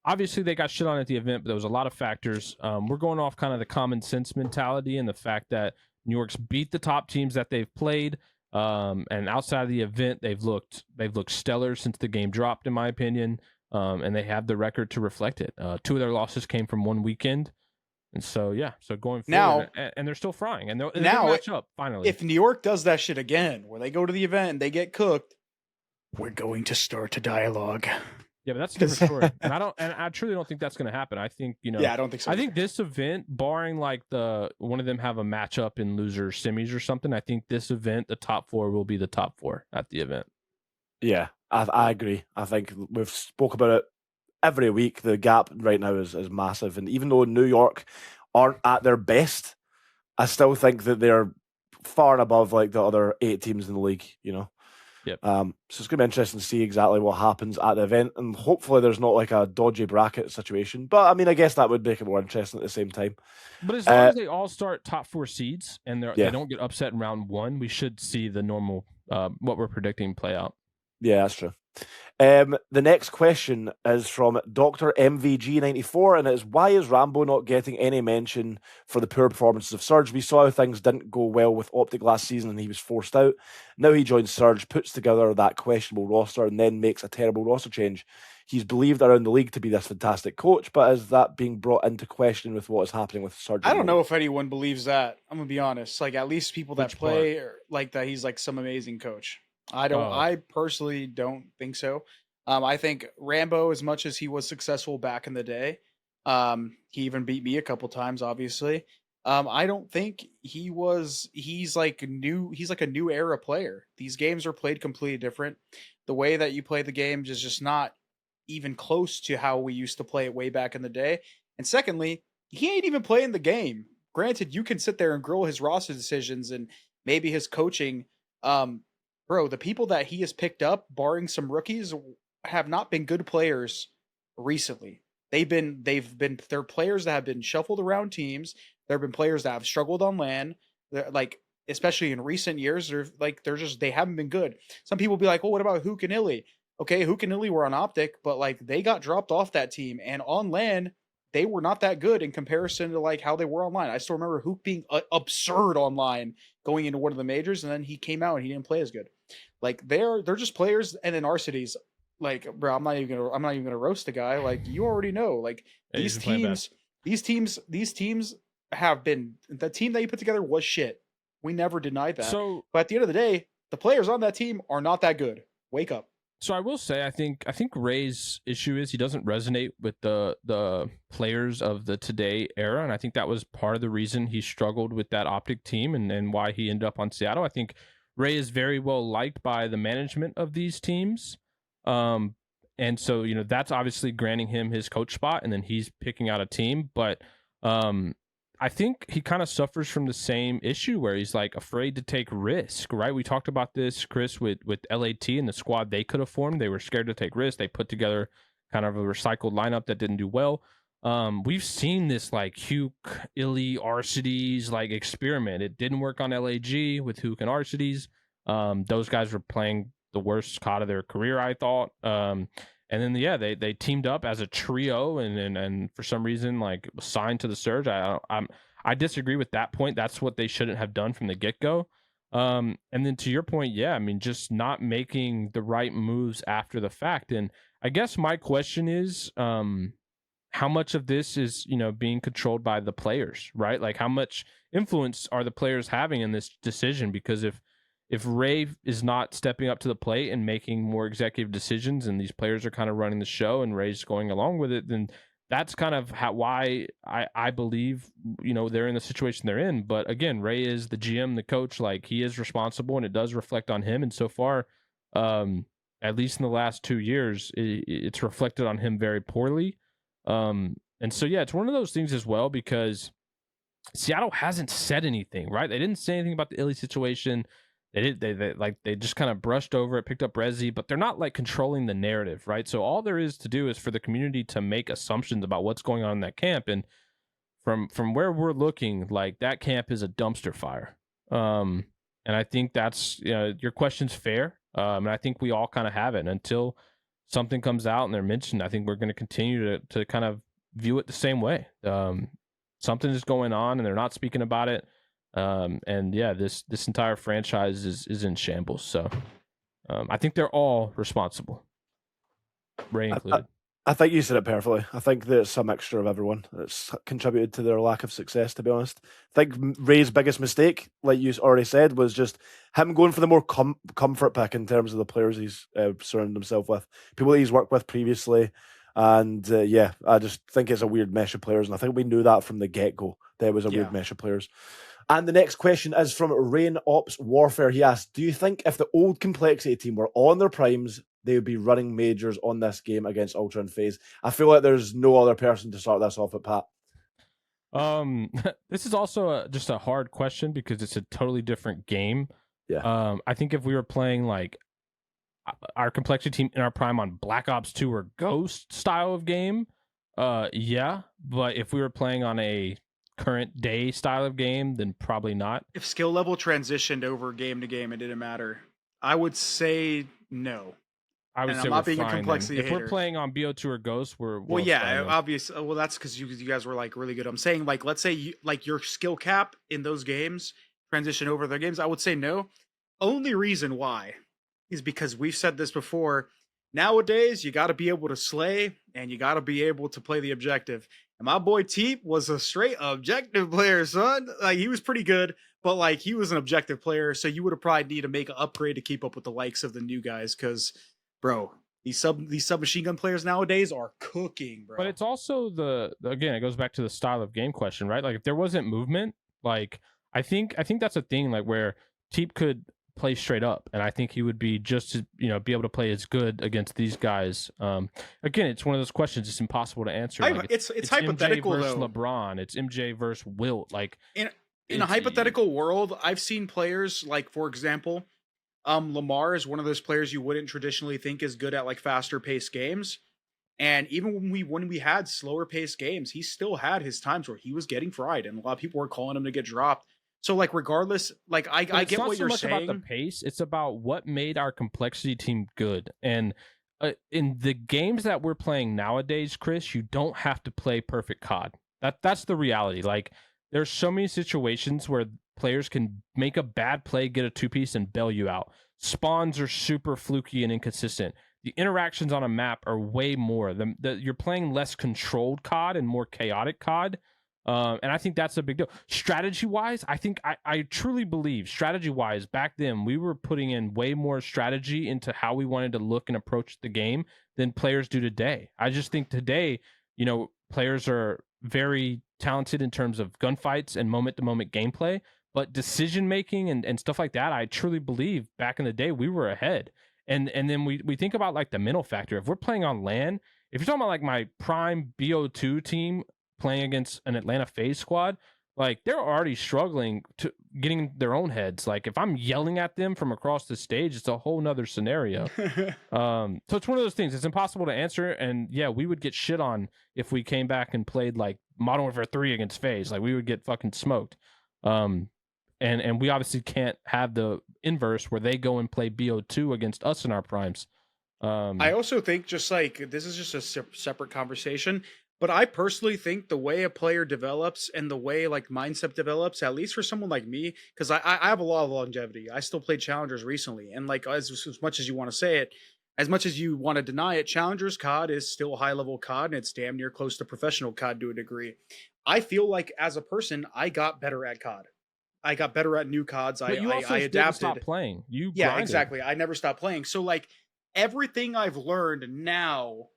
obviously they got shit on at the event, but there was a lot of factors. We're going off kind of the common sense mentality and the fact that New York's beat the top teams that they've played. And outside of the event, they've looked stellar since the game dropped, in my opinion. And they have the record to reflect it. 2 of their losses came from one weekend. And so, so going forward, and they're still frying, and they're now match up finally. If New York does that shit again, where they go to the event and they get cooked, we're going to start a dialogue. Yeah, but that's a different story. And I truly don't think that's going to happen. I think I don't think so. I think this event, barring like one of them have a matchup in loser semis or something, I think this event, the top 4 will be the top 4 at the event. Yeah, I agree. I think we've spoke about it every week. The gap right now is massive, and even though New York aren't at their best, I still think that they're far and above like the other 8 teams in the league. Yep. So it's going to be interesting to see exactly what happens at the event, and hopefully there's not like a dodgy bracket situation. But I mean, I guess that would make it more interesting at the same time. But as long as they all start top 4 seeds and they don't get upset in round 1, we should see the normal what we're predicting play out. Yeah, that's true. The next question is from Dr. MVG94, and it is, why is Rambo not getting any mention for the poor performances of Surge? We saw how things didn't go well with OpTic last season and he was forced out. Now he joins Surge, puts together that questionable roster, and then makes a terrible roster change. He's believed around the league to be this fantastic coach, but is that being brought into question with what is happening with Surge? I don't know if anyone believes that. I'm going to be honest. Like, at least people that play are like that he's like some amazing coach. I personally don't think so. I think Rambo, as much as he was successful back in the day, he even beat me a couple times, obviously. I don't think he's like a new era player. These games are played completely different. The way that you play the games is just not even close to how we used to play it way back in the day. And secondly, he ain't even playing the game. Granted, you can sit there and grill his roster decisions and maybe his coaching. Bro, the people that he has picked up, barring some rookies, have not been good players recently. They're players that have been shuffled around teams. There have been players that have struggled on LAN. They're like, especially in recent years, they haven't been good. Some people be like, well, what about Hook and Illy? Okay, Hook and Illy were on OpTic, but like they got dropped off that team, and on LAN, they were not that good in comparison to like how they were online. I still remember Hook being absurd online going into one of the majors, and then he came out and he didn't play as good. Like they're just players, and in our cities, like bro, I'm not even gonna roast a guy. Like you already know, like Yeah, he's these been playing bad. these teams have been, the team that you put together was shit. We never denied that. So But at the end of the day, the players on that team are not that good. Wake up. I will say I think Ray's issue is he doesn't resonate with the players of the today era, and I think that was part of the reason he struggled with that OpTic team and why he ended up on Seattle. I think Ray is very well liked by the management of these teams. And so, that's obviously granting him his coach spot, and then he's picking out a team. But I think he kind of suffers from the same issue where he's like afraid to take risk, right? We talked about this, Chris, with LAT and the squad they could have formed. They were scared to take risks. They put together kind of a recycled lineup that didn't do well. We've seen this like Huke, Illy, Arcides like experiment. It didn't work on LAG with Huke and Arcides. Those guys were playing the worst COD of their career, I thought. And then they teamed up as a trio, and for some reason like was signed to the Surge. I disagree with that point. That's what they shouldn't have done from the get go. And then to your point, I mean, just not making the right moves after the fact. And I guess my question is, how much of this is being controlled by the players, right? Like how much influence are the players having in this decision? Because if Ray is not stepping up to the plate and making more executive decisions, and these players are kind of running the show and Ray's going along with it, then that's kind of why I believe, they're in the situation they're in. But again, Ray is the GM, the coach, like he is responsible, and it does reflect on him. And so far, at least in the last 2 years, it's reflected on him very poorly. And so, it's one of those things as well, because Seattle hasn't said anything, right? They didn't say anything about the Illy situation. They just kind of brushed over it, picked up Resi, but they're not like controlling the narrative, right? So all there is to do is for the community to make assumptions about what's going on in that camp, and from where we're looking, like that camp is a dumpster fire. And I think that's your question's fair, and I think we all kind of have it. And until something comes out and they're mentioned, I think we're going to continue to kind of view it the same way. Something is going on, and they're not speaking about it. This entire franchise is in shambles. So I think they're all responsible, Ray included. I think you said it perfectly. I think there's some mixture of everyone that's contributed to their lack of success, to be honest. I think Ray's biggest mistake, like you already said, was just him going for the more comfort pick in terms of the players he's surrounded himself with, people that he's worked with previously. And I just think it's a weird mesh of players. And I think we knew that from the get-go. There was a weird mesh of players. And the next question is from Rain Ops Warfare. He asked, do you think if the old Complexity team were on their primes, they would be running majors on this game against Ultra and FaZe? I feel like there's no other person to start this off at, Pat. This is also just a hard question because it's a totally different game. Yeah. I think if we were playing like our Complexity team in our prime on Black Ops 2 or Ghost style of game, but if we were playing on a current day style of game, then probably not. If skill level transitioned over game to game, it didn't matter. I would say no. I would say I'm not being a complexity hater. If we're hater. playing on BO2 or Ghost, we're obvious. Well, that's because you guys were like really good. I'm saying like, let's say your skill cap in those games transition over their games. I would say no. Only reason why is because we've said this before. Nowadays, you got to be able to slay and you got to be able to play the objective. And my boy Teep was a straight objective player, son. Like he was pretty good, but like he was an objective player. So you would have probably need to make an upgrade to keep up with the likes of the new guys. Because, bro, these submachine gun players nowadays are cooking, bro. But it's also again, it goes back to the style of game question, right? Like if there wasn't movement, like I think that's a thing like where Teep could play straight up, and I think he would be just be able to play as good against these guys. Again, it's one of those questions it's impossible to answer. Like, it's hypothetical MJ versus though. LeBron, it's MJ versus Wilt. Like in a hypothetical world, I've seen players like, for example, Lamar is one of those players you wouldn't traditionally think is good at like faster paced games. And even when we had slower paced games, he still had his times where he was getting fried, and a lot of people were calling him to get dropped. So, like, regardless, like, I get what you're saying. It's not so much about the pace. It's about what made our Complexity team good. And in the games that we're playing nowadays, Chris, you don't have to play perfect COD. That's the reality. Like, there's so many situations where players can make a bad play, get a two-piece, and bail you out. spawns are super fluky and inconsistent. The interactions on a map are way more. You're playing less controlled COD and more chaotic COD. And I think that's a big deal. Strategy-wise, I think I truly believe strategy-wise, back then we were putting in way more strategy into how we wanted to look and approach the game than players do today. I just think today, players are very talented in terms of gunfights and moment-to-moment gameplay, but decision-making and stuff like that, I truly believe back in the day we were ahead. And then we think about like the mental factor. If we're playing on LAN, if you're talking about like my prime BO2 team playing against an Atlanta FaZe squad, like they're already struggling to getting their own heads. Like if I'm yelling at them from across the stage, it's a whole nother scenario. So it's one of those things. It's impossible to answer. And yeah, we would get shit on if we came back and played like Modern Warfare 3 against FaZe. Like we would get fucking smoked. And we obviously can't have the inverse where they go and play BO2 against us in our primes. I also think just like this is just a separate conversation, but I personally think the way a player develops and the way like mindset develops, at least for someone like me, because I have a lot of longevity. I still played challengers recently, and like as much as you want to say it, as much as you want to deny it, challengers COD is still high level COD, and it's damn near close to professional COD to a degree. I feel like as a person, I got better at COD. I got better at new CODs. But you also I didn't adapted. stop playing. Yeah, grinded. exactly. I never stopped playing. So like everything I've learned now,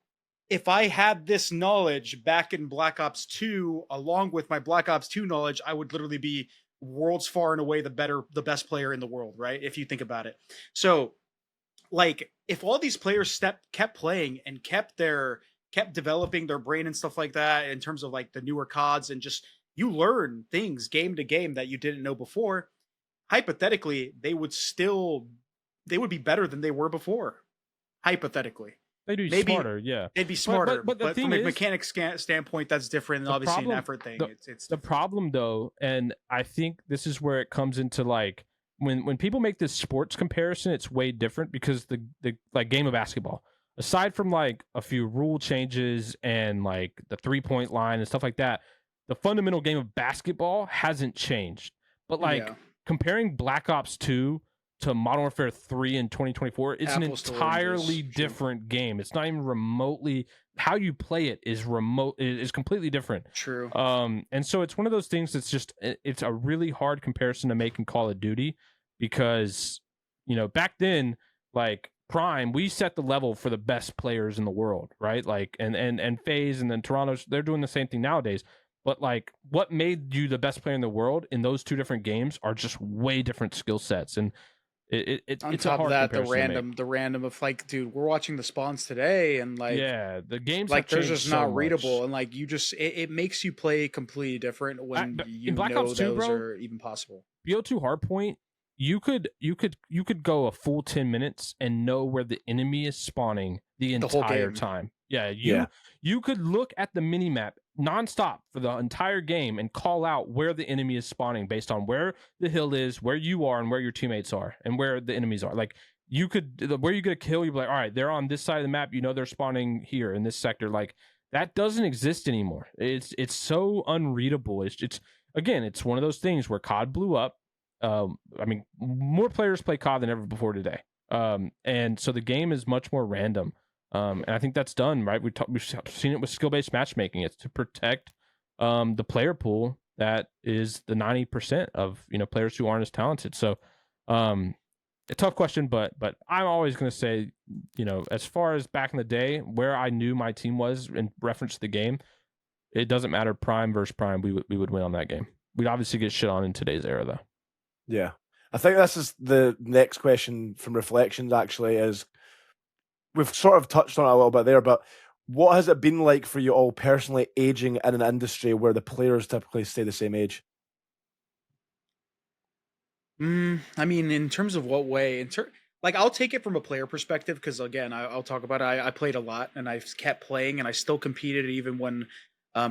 if I had this knowledge back in Black Ops 2, along with my Black Ops 2 knowledge, I would literally be worlds far and away the best player in the world, right? If you think about it. So like if all these players kept playing and kept developing their brain and stuff like that in terms of like the newer CODs, and just you learn things game to game that you didn't know before, hypothetically, they would be better than they were before. Hypothetically. They'd be smarter, yeah. They'd be smarter, but the thing from a is, mechanics standpoint, that's different than obviously an effort thing. It's the problem though, and I think this is where it comes into like when people make this sports comparison, it's way different because the like game of basketball, aside from like a few rule changes and like the 3-point line and stuff like that, the fundamental game of basketball hasn't changed. But like comparing Black Ops 2 to Modern Warfare 3 in 2024, it's Apples an entirely different game. It's not even remotely how you play it is completely different. True. And so it's one of those things that's just it's a really hard comparison to make in Call of Duty because back then like Prime, we set the level for the best players in the world, right? Like and FaZe and then Toronto's, they're doing the same thing nowadays. But like what made you the best player in the world in those two different games are just way different skill sets. And it's on a top hard of that, comparison the random of like, dude, we're watching the spawns today, and like, yeah, the games like have they're just changed not so readable, much. and like you just it makes you play completely different when you in Black know Ops 2, those bro, are even possible. BO2 Hardpoint, you could go a full 10 minutes and know where the enemy is spawning the entire time. Yeah, you could look at the mini map nonstop for the entire game and call out where the enemy is spawning based on where the hill is, where you are, and where your teammates are, and where the enemies are. Like you could, where you get a kill, you'd be like, all right, they're on this side of the map. They're spawning here in this sector. Like that doesn't exist anymore. It's so unreadable. It's again, it's one of those things where COD blew up. I mean, more players play COD than ever before today. And so the game is much more random. And I think that's done, right? We've seen it with skill-based matchmaking. It's to protect the player pool that is the 90% of players who aren't as talented. So a tough question, but I'm always going to say, as far as back in the day where I knew my team was in reference to the game, it doesn't matter prime versus prime. We would win on that game. We'd obviously get shit on in today's era though. Yeah, I think this is the next question from Reflections. Actually, is we've sort of touched on it a little bit there, but what has it been like for you all personally aging in an industry where the players typically stay the same age? I mean, in terms of what way? Like, I'll take it from a player perspective because, again, I'll talk about it. I played a lot and I kept playing and I still competed even when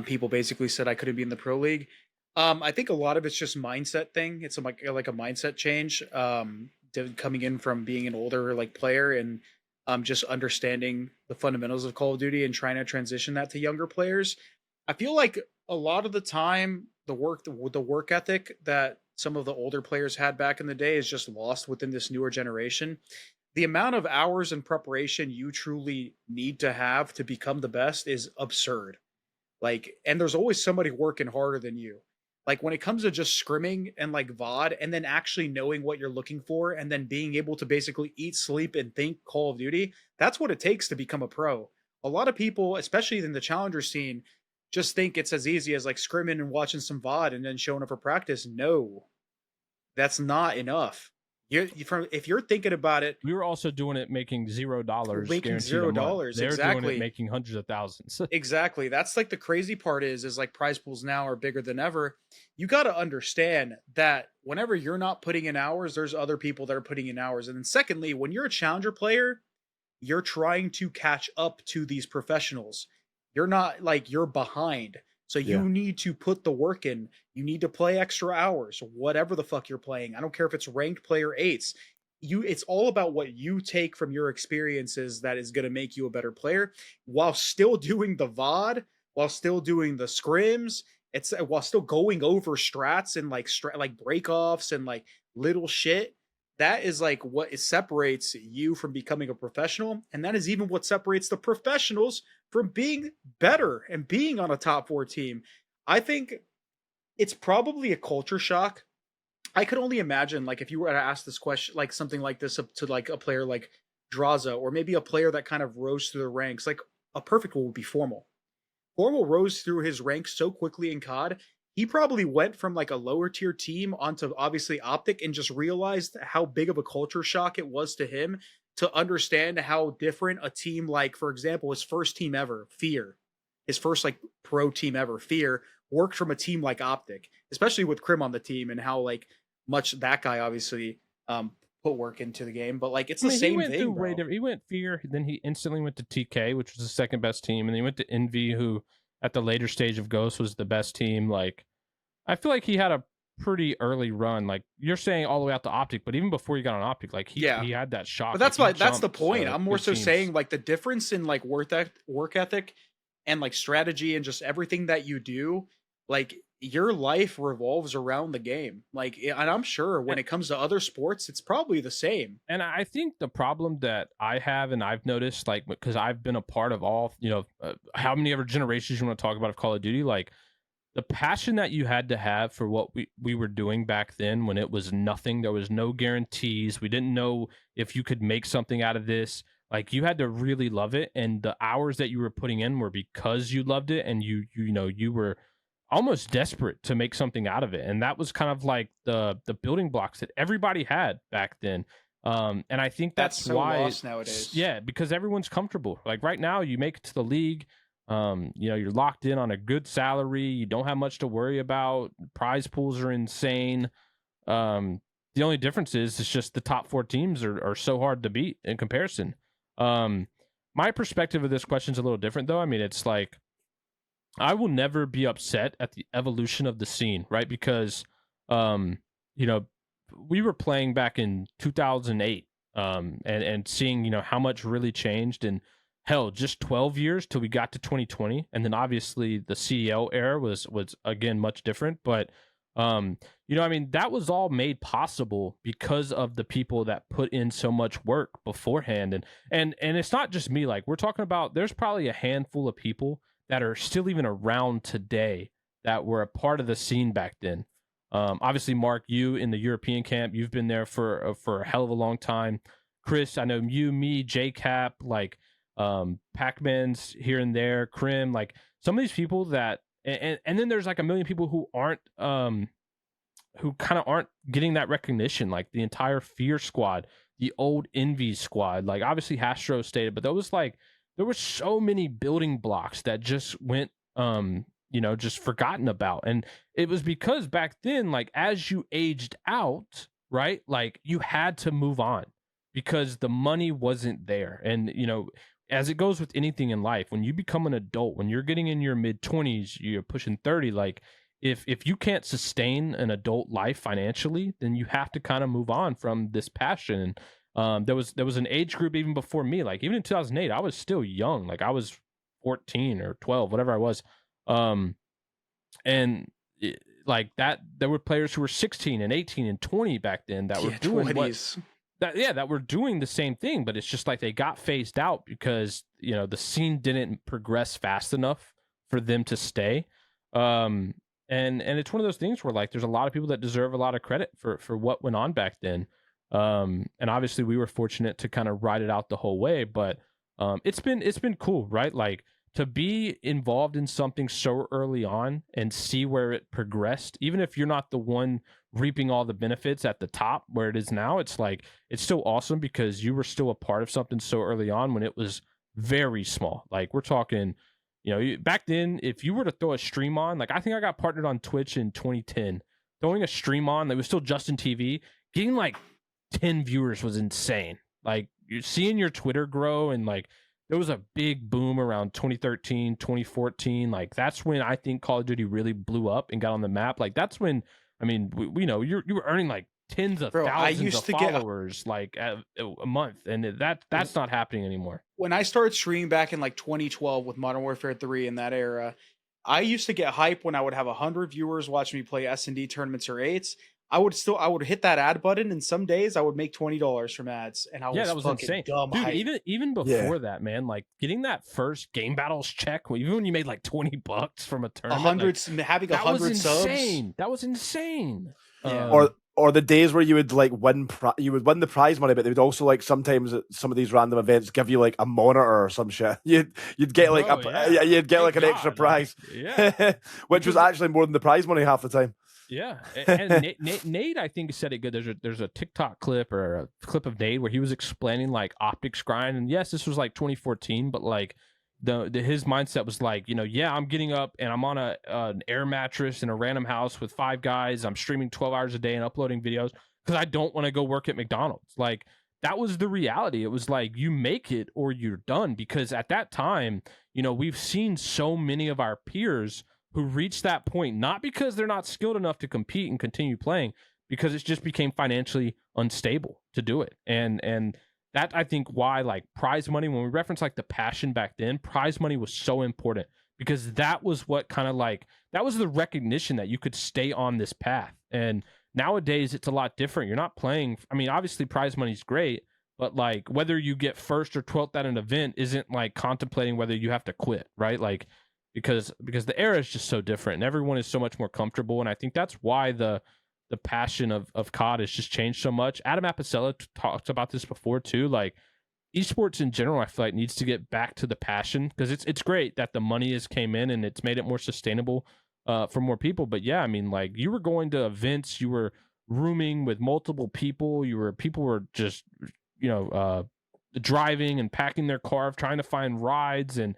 people basically said I couldn't be in the pro league. I think a lot of it's just mindset thing. It's like a mindset change coming in from being an older player and just understanding the fundamentals of Call of Duty and trying to transition that to younger players. I feel like a lot of the time, the work ethic that some of the older players had back in the day is just lost within this newer generation. The amount of hours and preparation you truly need to have to become the best is absurd. Like, and there's always somebody working harder than you. Like when it comes to just scrimming and like VOD and then actually knowing what you're looking for and then being able to basically eat, sleep, and think Call of Duty, that's what it takes to become a pro. A lot of people, especially in the challenger scene, just think it's as easy as like scrimming and watching some VOD and then showing up for practice. No, that's not enough. If you're thinking about it, we were also doing it making $0, making $0. They're exactly. doing it making hundreds of thousands. Exactly. That's like the crazy part is like prize pools now are bigger than ever. You got to understand that whenever you're not putting in hours, there's other people that are putting in hours. And then secondly, when you're a challenger player, you're trying to catch up to these professionals. You're not like you're behind. So you need to put the work in. You need to play extra hours, whatever the fuck you're playing. I don't care if it's ranked player 8s. It's all about what you take from your experiences that is going to make you a better player while still doing the VOD, while still doing the scrims, it's while still going over strats and like breakoffs and like little shit. That is like what separates you from becoming a professional. And that is even what separates the professionals from being better and being on a top 4 team. I think it's probably a culture shock. I could only imagine, like, if you were to ask this question, like something like this to like a player like Drazah, or maybe a player that kind of rose through the ranks, like a perfect one would be Formal. Formal rose through his ranks so quickly in COD. He probably went from like a lower tier team onto obviously OpTic and just realized how big of a culture shock it was to him to understand how different a team, like, for example, his first team ever, Fear, his first like pro team ever, Fear, worked from a team like OpTic, especially with Crim on the team and how like much that guy obviously put work into the game. But like it's the same thing, bro. He went Fear, then he instantly went to TK, which was the second best team, and then he went to Envy, who at the later stage of Ghost was the best team. Like, I feel like he had a pretty early run. Like, you're saying all the way out to OpTic, but even before he got on OpTic, like he had that shock. But that's like, that's the point. I'm more so saying like the difference in like work ethic and like strategy and just everything that you do, like your life revolves around the game. Like, and I'm sure when it comes to other sports, it's probably the same. And I think the problem that I have, and I've noticed, like, because I've been a part of all, how many other generations you want to talk about of Call of Duty, like the passion that you had to have for what we were doing back then when it was nothing, there was no guarantees. We didn't know if you could make something out of this. Like, you had to really love it. And the hours that you were putting in were because you loved it. And you were almost desperate to make something out of it. And that was kind of like the building blocks that everybody had back then. And I think that's so why lost nowadays. Yeah, because everyone's comfortable. Like right now, you make it to the league. You're locked in on a good salary. You don't have much to worry about. Prize pools are insane. The only difference is it's just the top 4 teams are so hard to beat in comparison. My perspective of this question is a little different, though. I mean, it's like, I will never be upset at the evolution of the scene, right? Because, we were playing back in 2008, and seeing, how much really changed. And hell, just 12 years till we got to 2020. And then obviously the CDL era was again much different. But, that was all made possible because of the people that put in so much work beforehand. And it's not just me. Like, we're talking about, there's probably a handful of people that are still even around today that were a part of the scene back then. Obviously, Mark, you in the European camp, you've been there for a hell of a long time. Chris, I know you, me, JCap, like Pac-Man's here and there, Crim, like some of these people that, and then there's like a million people who aren't, who kind of aren't getting that recognition, like the entire Fear squad, the old Envy squad, like obviously Hastro stated, but there were so many building blocks that just went, just forgotten about. And it was because back then, like, as you aged out, right, like you had to move on because the money wasn't there. And, as it goes with anything in life, when you become an adult, when you're getting in your mid-20s, you're pushing 30, like if you can't sustain an adult life financially, then you have to kind of move on from this passion. There was an age group even before me, like even in 2008, I was still young. Like I was 14 or 12, whatever I was. like that. There were players who were 16 and 18 and 20 back then that were doing 20s. that were doing the same thing, but it's just like they got phased out because the scene didn't progress fast enough for them to stay. And it's one of those things where like there's a lot of people that deserve a lot of credit for what went on back then. And obviously we were fortunate to kind of ride it out the whole way, but it's been cool, right? Like to be involved in something so early on and see where it progressed, even if you're not the one reaping all the benefits at the top where it is now, it's like it's still awesome because you were still a part of something so early on when it was very small. Like we're talking, back then, if you were to throw a stream on, like I think I got partnered on Twitch in 2010, throwing a stream on that was still Justin TV, getting like 10 viewers was insane. Like you're seeing your Twitter grow, and like there was a big boom around 2013, 2014. Like that's when I think Call of Duty really blew up and got on the map. Like that's when, I mean, we know you were earning like tens of thousands of followers like a month, and that's not happening anymore. When I started streaming back in like 2012 with Modern Warfare 3 in that era, I used to get hype when I would have 100 viewers watching me play S&D tournaments or 8s. I would hit that ad button, and some days I would make $20 from ads, and that was insane. Dumb dude. hype. Even before that, man, like getting that first game battles check, even when you made like $20 from a tournament, having 100 subs, that was insane. Yeah. Or the days where you would like win the prize money, but they would also like sometimes at some of these random events give you like a monitor or some shit. You'd get like you'd get like an extra prize, which was actually more than the prize money half the time. Yeah, and Nate, I think said it good. There's a TikTok clip or a clip of Nate where he was explaining like OpTic's grind, and yes, this was like 2014, but like his mindset was like, I'm getting up and I'm on an air mattress in a random house with 5 guys. I'm streaming 12 hours a day and uploading videos because I don't want to go work at McDonald's. Like that was the reality. It was like you make it or you're done, because at that time, we've seen so many of our peers who reached that point, not because they're not skilled enough to compete and continue playing, because it just became financially unstable to do it. And that, I think, why like prize money, when we reference like the passion back then, prize money was so important, because that was what kind of like, that was the recognition that you could stay on this path. And nowadays it's a lot different. You're not playing, I mean, obviously prize money's great, but like whether you get first or 12th at an event isn't like contemplating whether you have to quit, right? Like, because the era is just so different and everyone is so much more comfortable. And I think that's why the passion of COD has just changed so much. Adam Apicella talked about this before too. Like esports in general, I feel like needs to get back to the passion, because it's great that the money has came in and it's made it more sustainable for more people. But yeah, I mean, like you were going to events, you were rooming with multiple people, people were just, driving and packing their car, trying to find rides and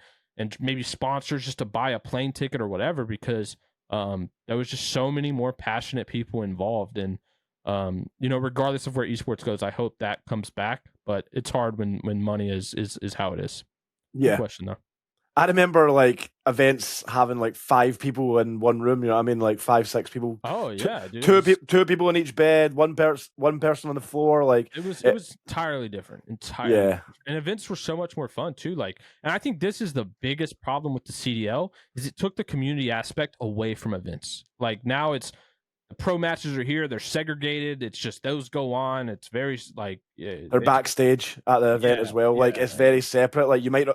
maybe sponsors just to buy a plane ticket or whatever, because there was just so many more passionate people involved. And, regardless of where esports goes, I hope that comes back, but it's hard when money is how it is. Yeah. Good question though. I remember like events having like 5 people in one room, you know what I mean? Like 5, 6 people. Oh yeah, dude. Two people in each bed, one person on the floor. Like it was entirely different. Different. And events were so much more fun too. Like, and I think this is the biggest problem with the CDL is it took the community aspect away from events. Like now it's the pro matches are here, they're segregated. It's just those go on. It's very like they're backstage at the event as well. Like it's very separate. Like you might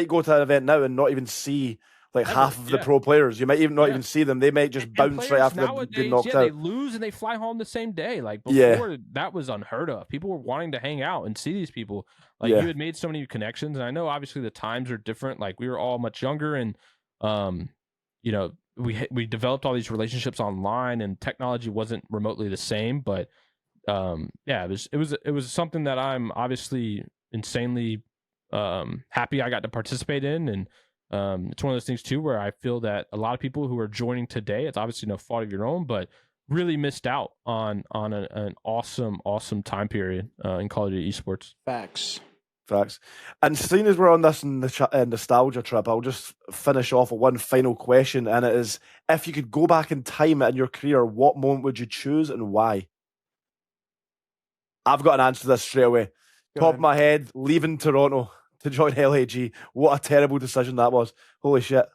go to that event now and not even see like half of the pro players. You might even not even see them. They might just bounce right after they've been knocked out. They lose and they fly home the same day. Like before, that was unheard of. People were wanting to hang out and see these people. Like you had made so many connections, and I know obviously the times are different. Like we were all much younger, and we developed all these relationships online, and technology wasn't remotely the same. But it was something that I'm obviously insanely happy I got to participate in. And it's one of those things too where I feel that a lot of people who are joining today, it's obviously no fault of your own, but really missed out on an awesome time period in Call of Duty esports. Facts. And seeing as we're on this nostalgia trip, I'll just finish off with one final question, and it is: if you could go back in time in your career, what moment would you choose and why? I've got an answer to this straight away. Top of my head, leaving Toronto to join LAG. What a terrible decision that was. Holy shit.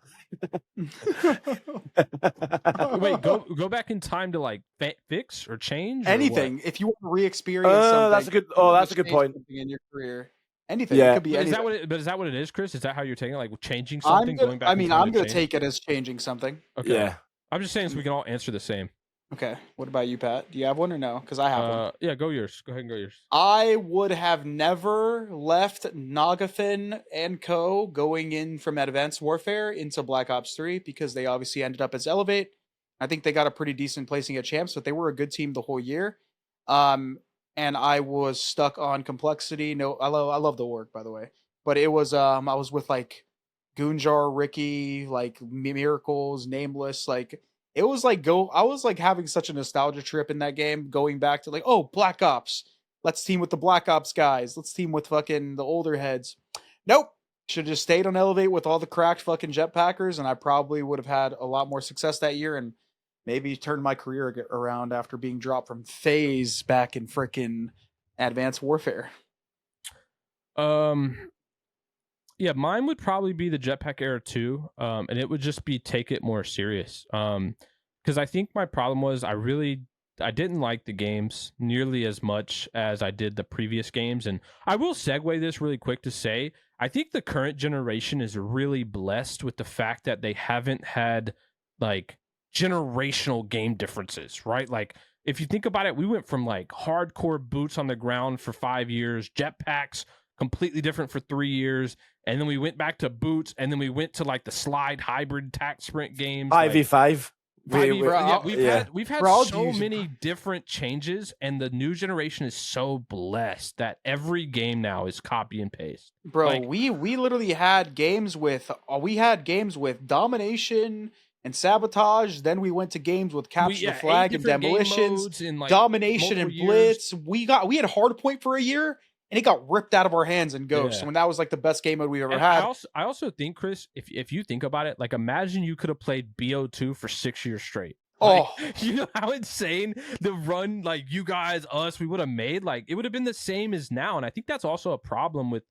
Wait, go back in time to like fix or change or anything. what? If you want to re-experience something, that's a good. Oh, that's a good change point. something in your career. Anything. Yeah. It could be But anything. is that what it is, Chris? Is that how you're taking it? Like changing something, going back? I'm in time gonna change? take it as changing something. Okay. Yeah. I'm just saying so we can all answer the same. Okay. What about you, Pat? Do you have one or no? Because I have one. Yeah, go yours. Go ahead and go yours. I would have never left Nagafin and Co. going in from Advanced Warfare into Black Ops 3 because they obviously ended up as Elevate. I think they got a pretty decent placing at Champs, but they were a good team the whole year. And I was stuck on Complexity. No, I love the work, by the way. But it was I was with like Goonjar, Ricky, like Miracles, Nameless, like it was like I was like having such a nostalgia trip in that game, going back to like, oh, Black Ops. Let's team with the Black Ops guys. Let's team with fucking the older heads. Nope. Should have just stayed on Elevate with all the cracked fucking jetpackers, and I probably would have had a lot more success that year and maybe turned my career around after being dropped from FaZe back in frickin' Advanced Warfare. Yeah, mine would probably be the jetpack era too, and it would just be take it more serious. Because I think my problem was I didn't like the games nearly as much as I did the previous games, and I will segue this really quick to say I think the current generation is really blessed with the fact that they haven't had like generational game differences, right? Like if you think about it, we went from like hardcore boots on the ground for 5 years, jetpacks completely different for 3 years, and then we went back to boots, and then we went to like the slide hybrid tac sprint games. 5v5. We've had so many different changes, and the new generation is so blessed that every game now is copy and paste. Bro, Like, we literally had games with domination and sabotage. Then we went to games with capture the flag and demolitions, in, like, domination and blitz. We had hardpoint for a year, and it got ripped out of our hands in Ghost. Yeah. When that was like the best game mode we've ever And had. I also think, Chris, if you think about it, like imagine you could have played BO2 for 6 years straight. Like, you know how insane the run, like you guys, us, we would have made. Like it would have been the same as now, and I think that's also a problem with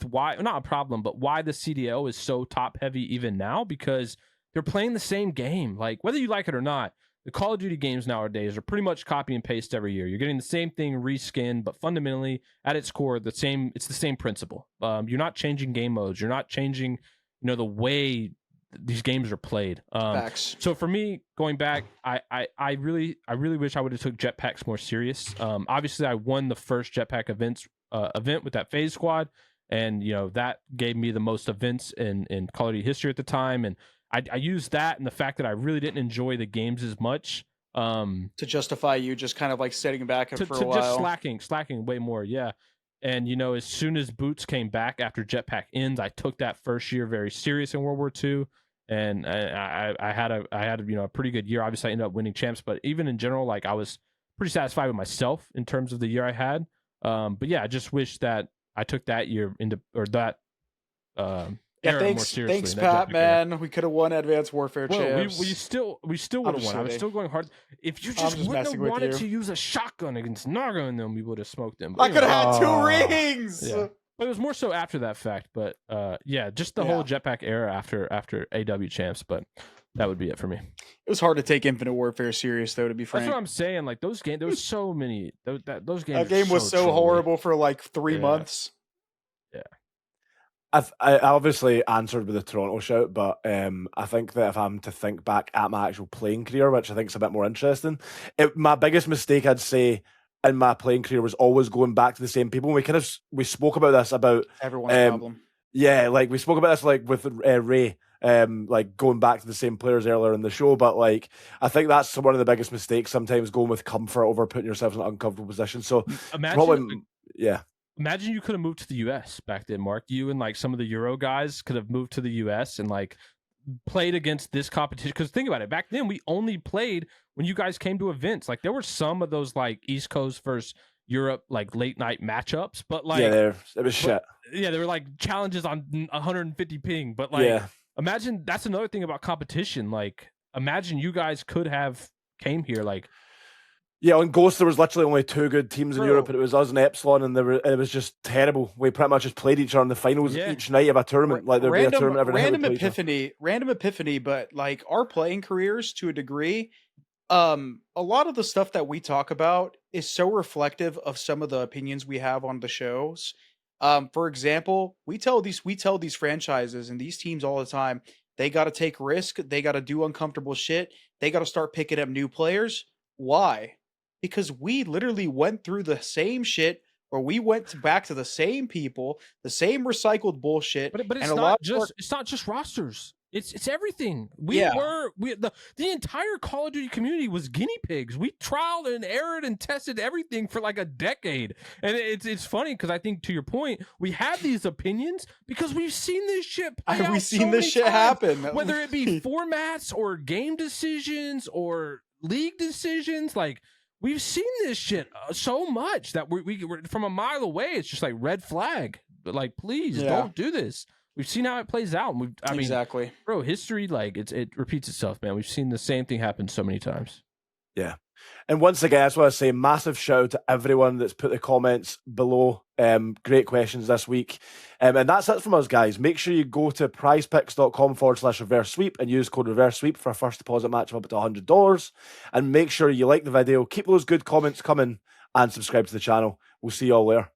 why, not a problem, but why the CDL is so top heavy even now, because they're playing the same game. Like whether you like it or not, the Call of Duty games nowadays are pretty much copy and paste every year. You're getting the same thing reskinned, but fundamentally at its core, it's the same principle. You're not changing game modes. You're not changing, the way these games are played. Facts. So for me, going back, I really wish I would have took jetpacks more serious. Obviously I won the first jetpack event with that FaZe squad, and that gave me the most events in Call of Duty history at the time, and I used that and the fact that I really didn't enjoy the games as much to justify you just kind of like sitting back for a while, just slacking way more. Yeah. And as soon as boots came back after jetpack ends, I took that first year very serious in World War II, and I had a pretty good year. Obviously I ended up winning champs, but even in general, like I was pretty satisfied with myself in terms of the year I had. But yeah, I just wish that I took that year thanks, Pat. Man, we could have won Advanced Warfare champs. We still would have won. I was still going hard. If you just wouldn't have wanted to use a shotgun against Naga and them, we would have smoked them. But I could have had 2 rings. Yeah. But it was more so after that fact. But yeah, just the whole jetpack era after AW champs. But that would be it for me. It was hard to take Infinite Warfare serious, though. To be frank, that's what I'm saying. Like those games, there was so many. Those games. That game was so horrible for like 3 months. Yeah. I obviously answered with the Toronto shout, but I think that if I'm to think back at my actual playing career, which I think is a bit more interesting, my biggest mistake, I'd say, in my playing career was always going back to the same people. We spoke about this about everyone's problem. Yeah, like we spoke about this like with Ray, like going back to the same players earlier in the show. But like I think that's one of the biggest mistakes sometimes, going with comfort over putting yourself in an uncomfortable position. So Imagine you could have moved to the US back then, Mark. You and like some of the Euro guys could have moved to the US and like played against this competition. Because think about it, back then we only played when you guys came to events. Like there were some of those like East Coast versus Europe like late night matchups, but like it was shit. Yeah, there were like challenges on 150 ping, but like imagine that's another thing about competition. Like imagine you guys could have came here like Yeah, on Ghost there was literally only 2 good teams in Bro. Europe, and it was us and Epsilon, and it was just terrible. We pretty much just played each other in the finals each night of a tournament. Like there'd be a tournament every night. Random epiphany, but like our playing careers to a degree, a lot of the stuff that we talk about is so reflective of some of the opinions we have on the shows. For example, we tell these franchises and these teams all the time, they got to take risk, they got to do uncomfortable shit, they got to start picking up new players. Why? Because we literally went through the same shit, or we went back to the same people, the same recycled bullshit. But it's not just rosters. It's everything. The entire Call of Duty community was guinea pigs. We trialed and errored and tested everything for like a decade. And it's funny because I think, to your point, we have these opinions because we've seen this shit play out. We've seen this shit happen. Whether it be formats or game decisions or league decisions, like we've seen this shit so much that we're from a mile away. It's just like red flag. But like, please don't do this. We've seen how it plays out. Exactly, bro. History, like it repeats itself, man. We've seen the same thing happen so many times. Yeah, and once again, I just want to say massive shout out to everyone that's put the comments below. Great questions this week, and that's it from us, guys. Make sure you go to prizepicks.com/reverse sweep and use code reverse sweep for a first deposit match of up to $100. And make sure you like the video, keep those good comments coming, and subscribe to the channel. We'll see you all there.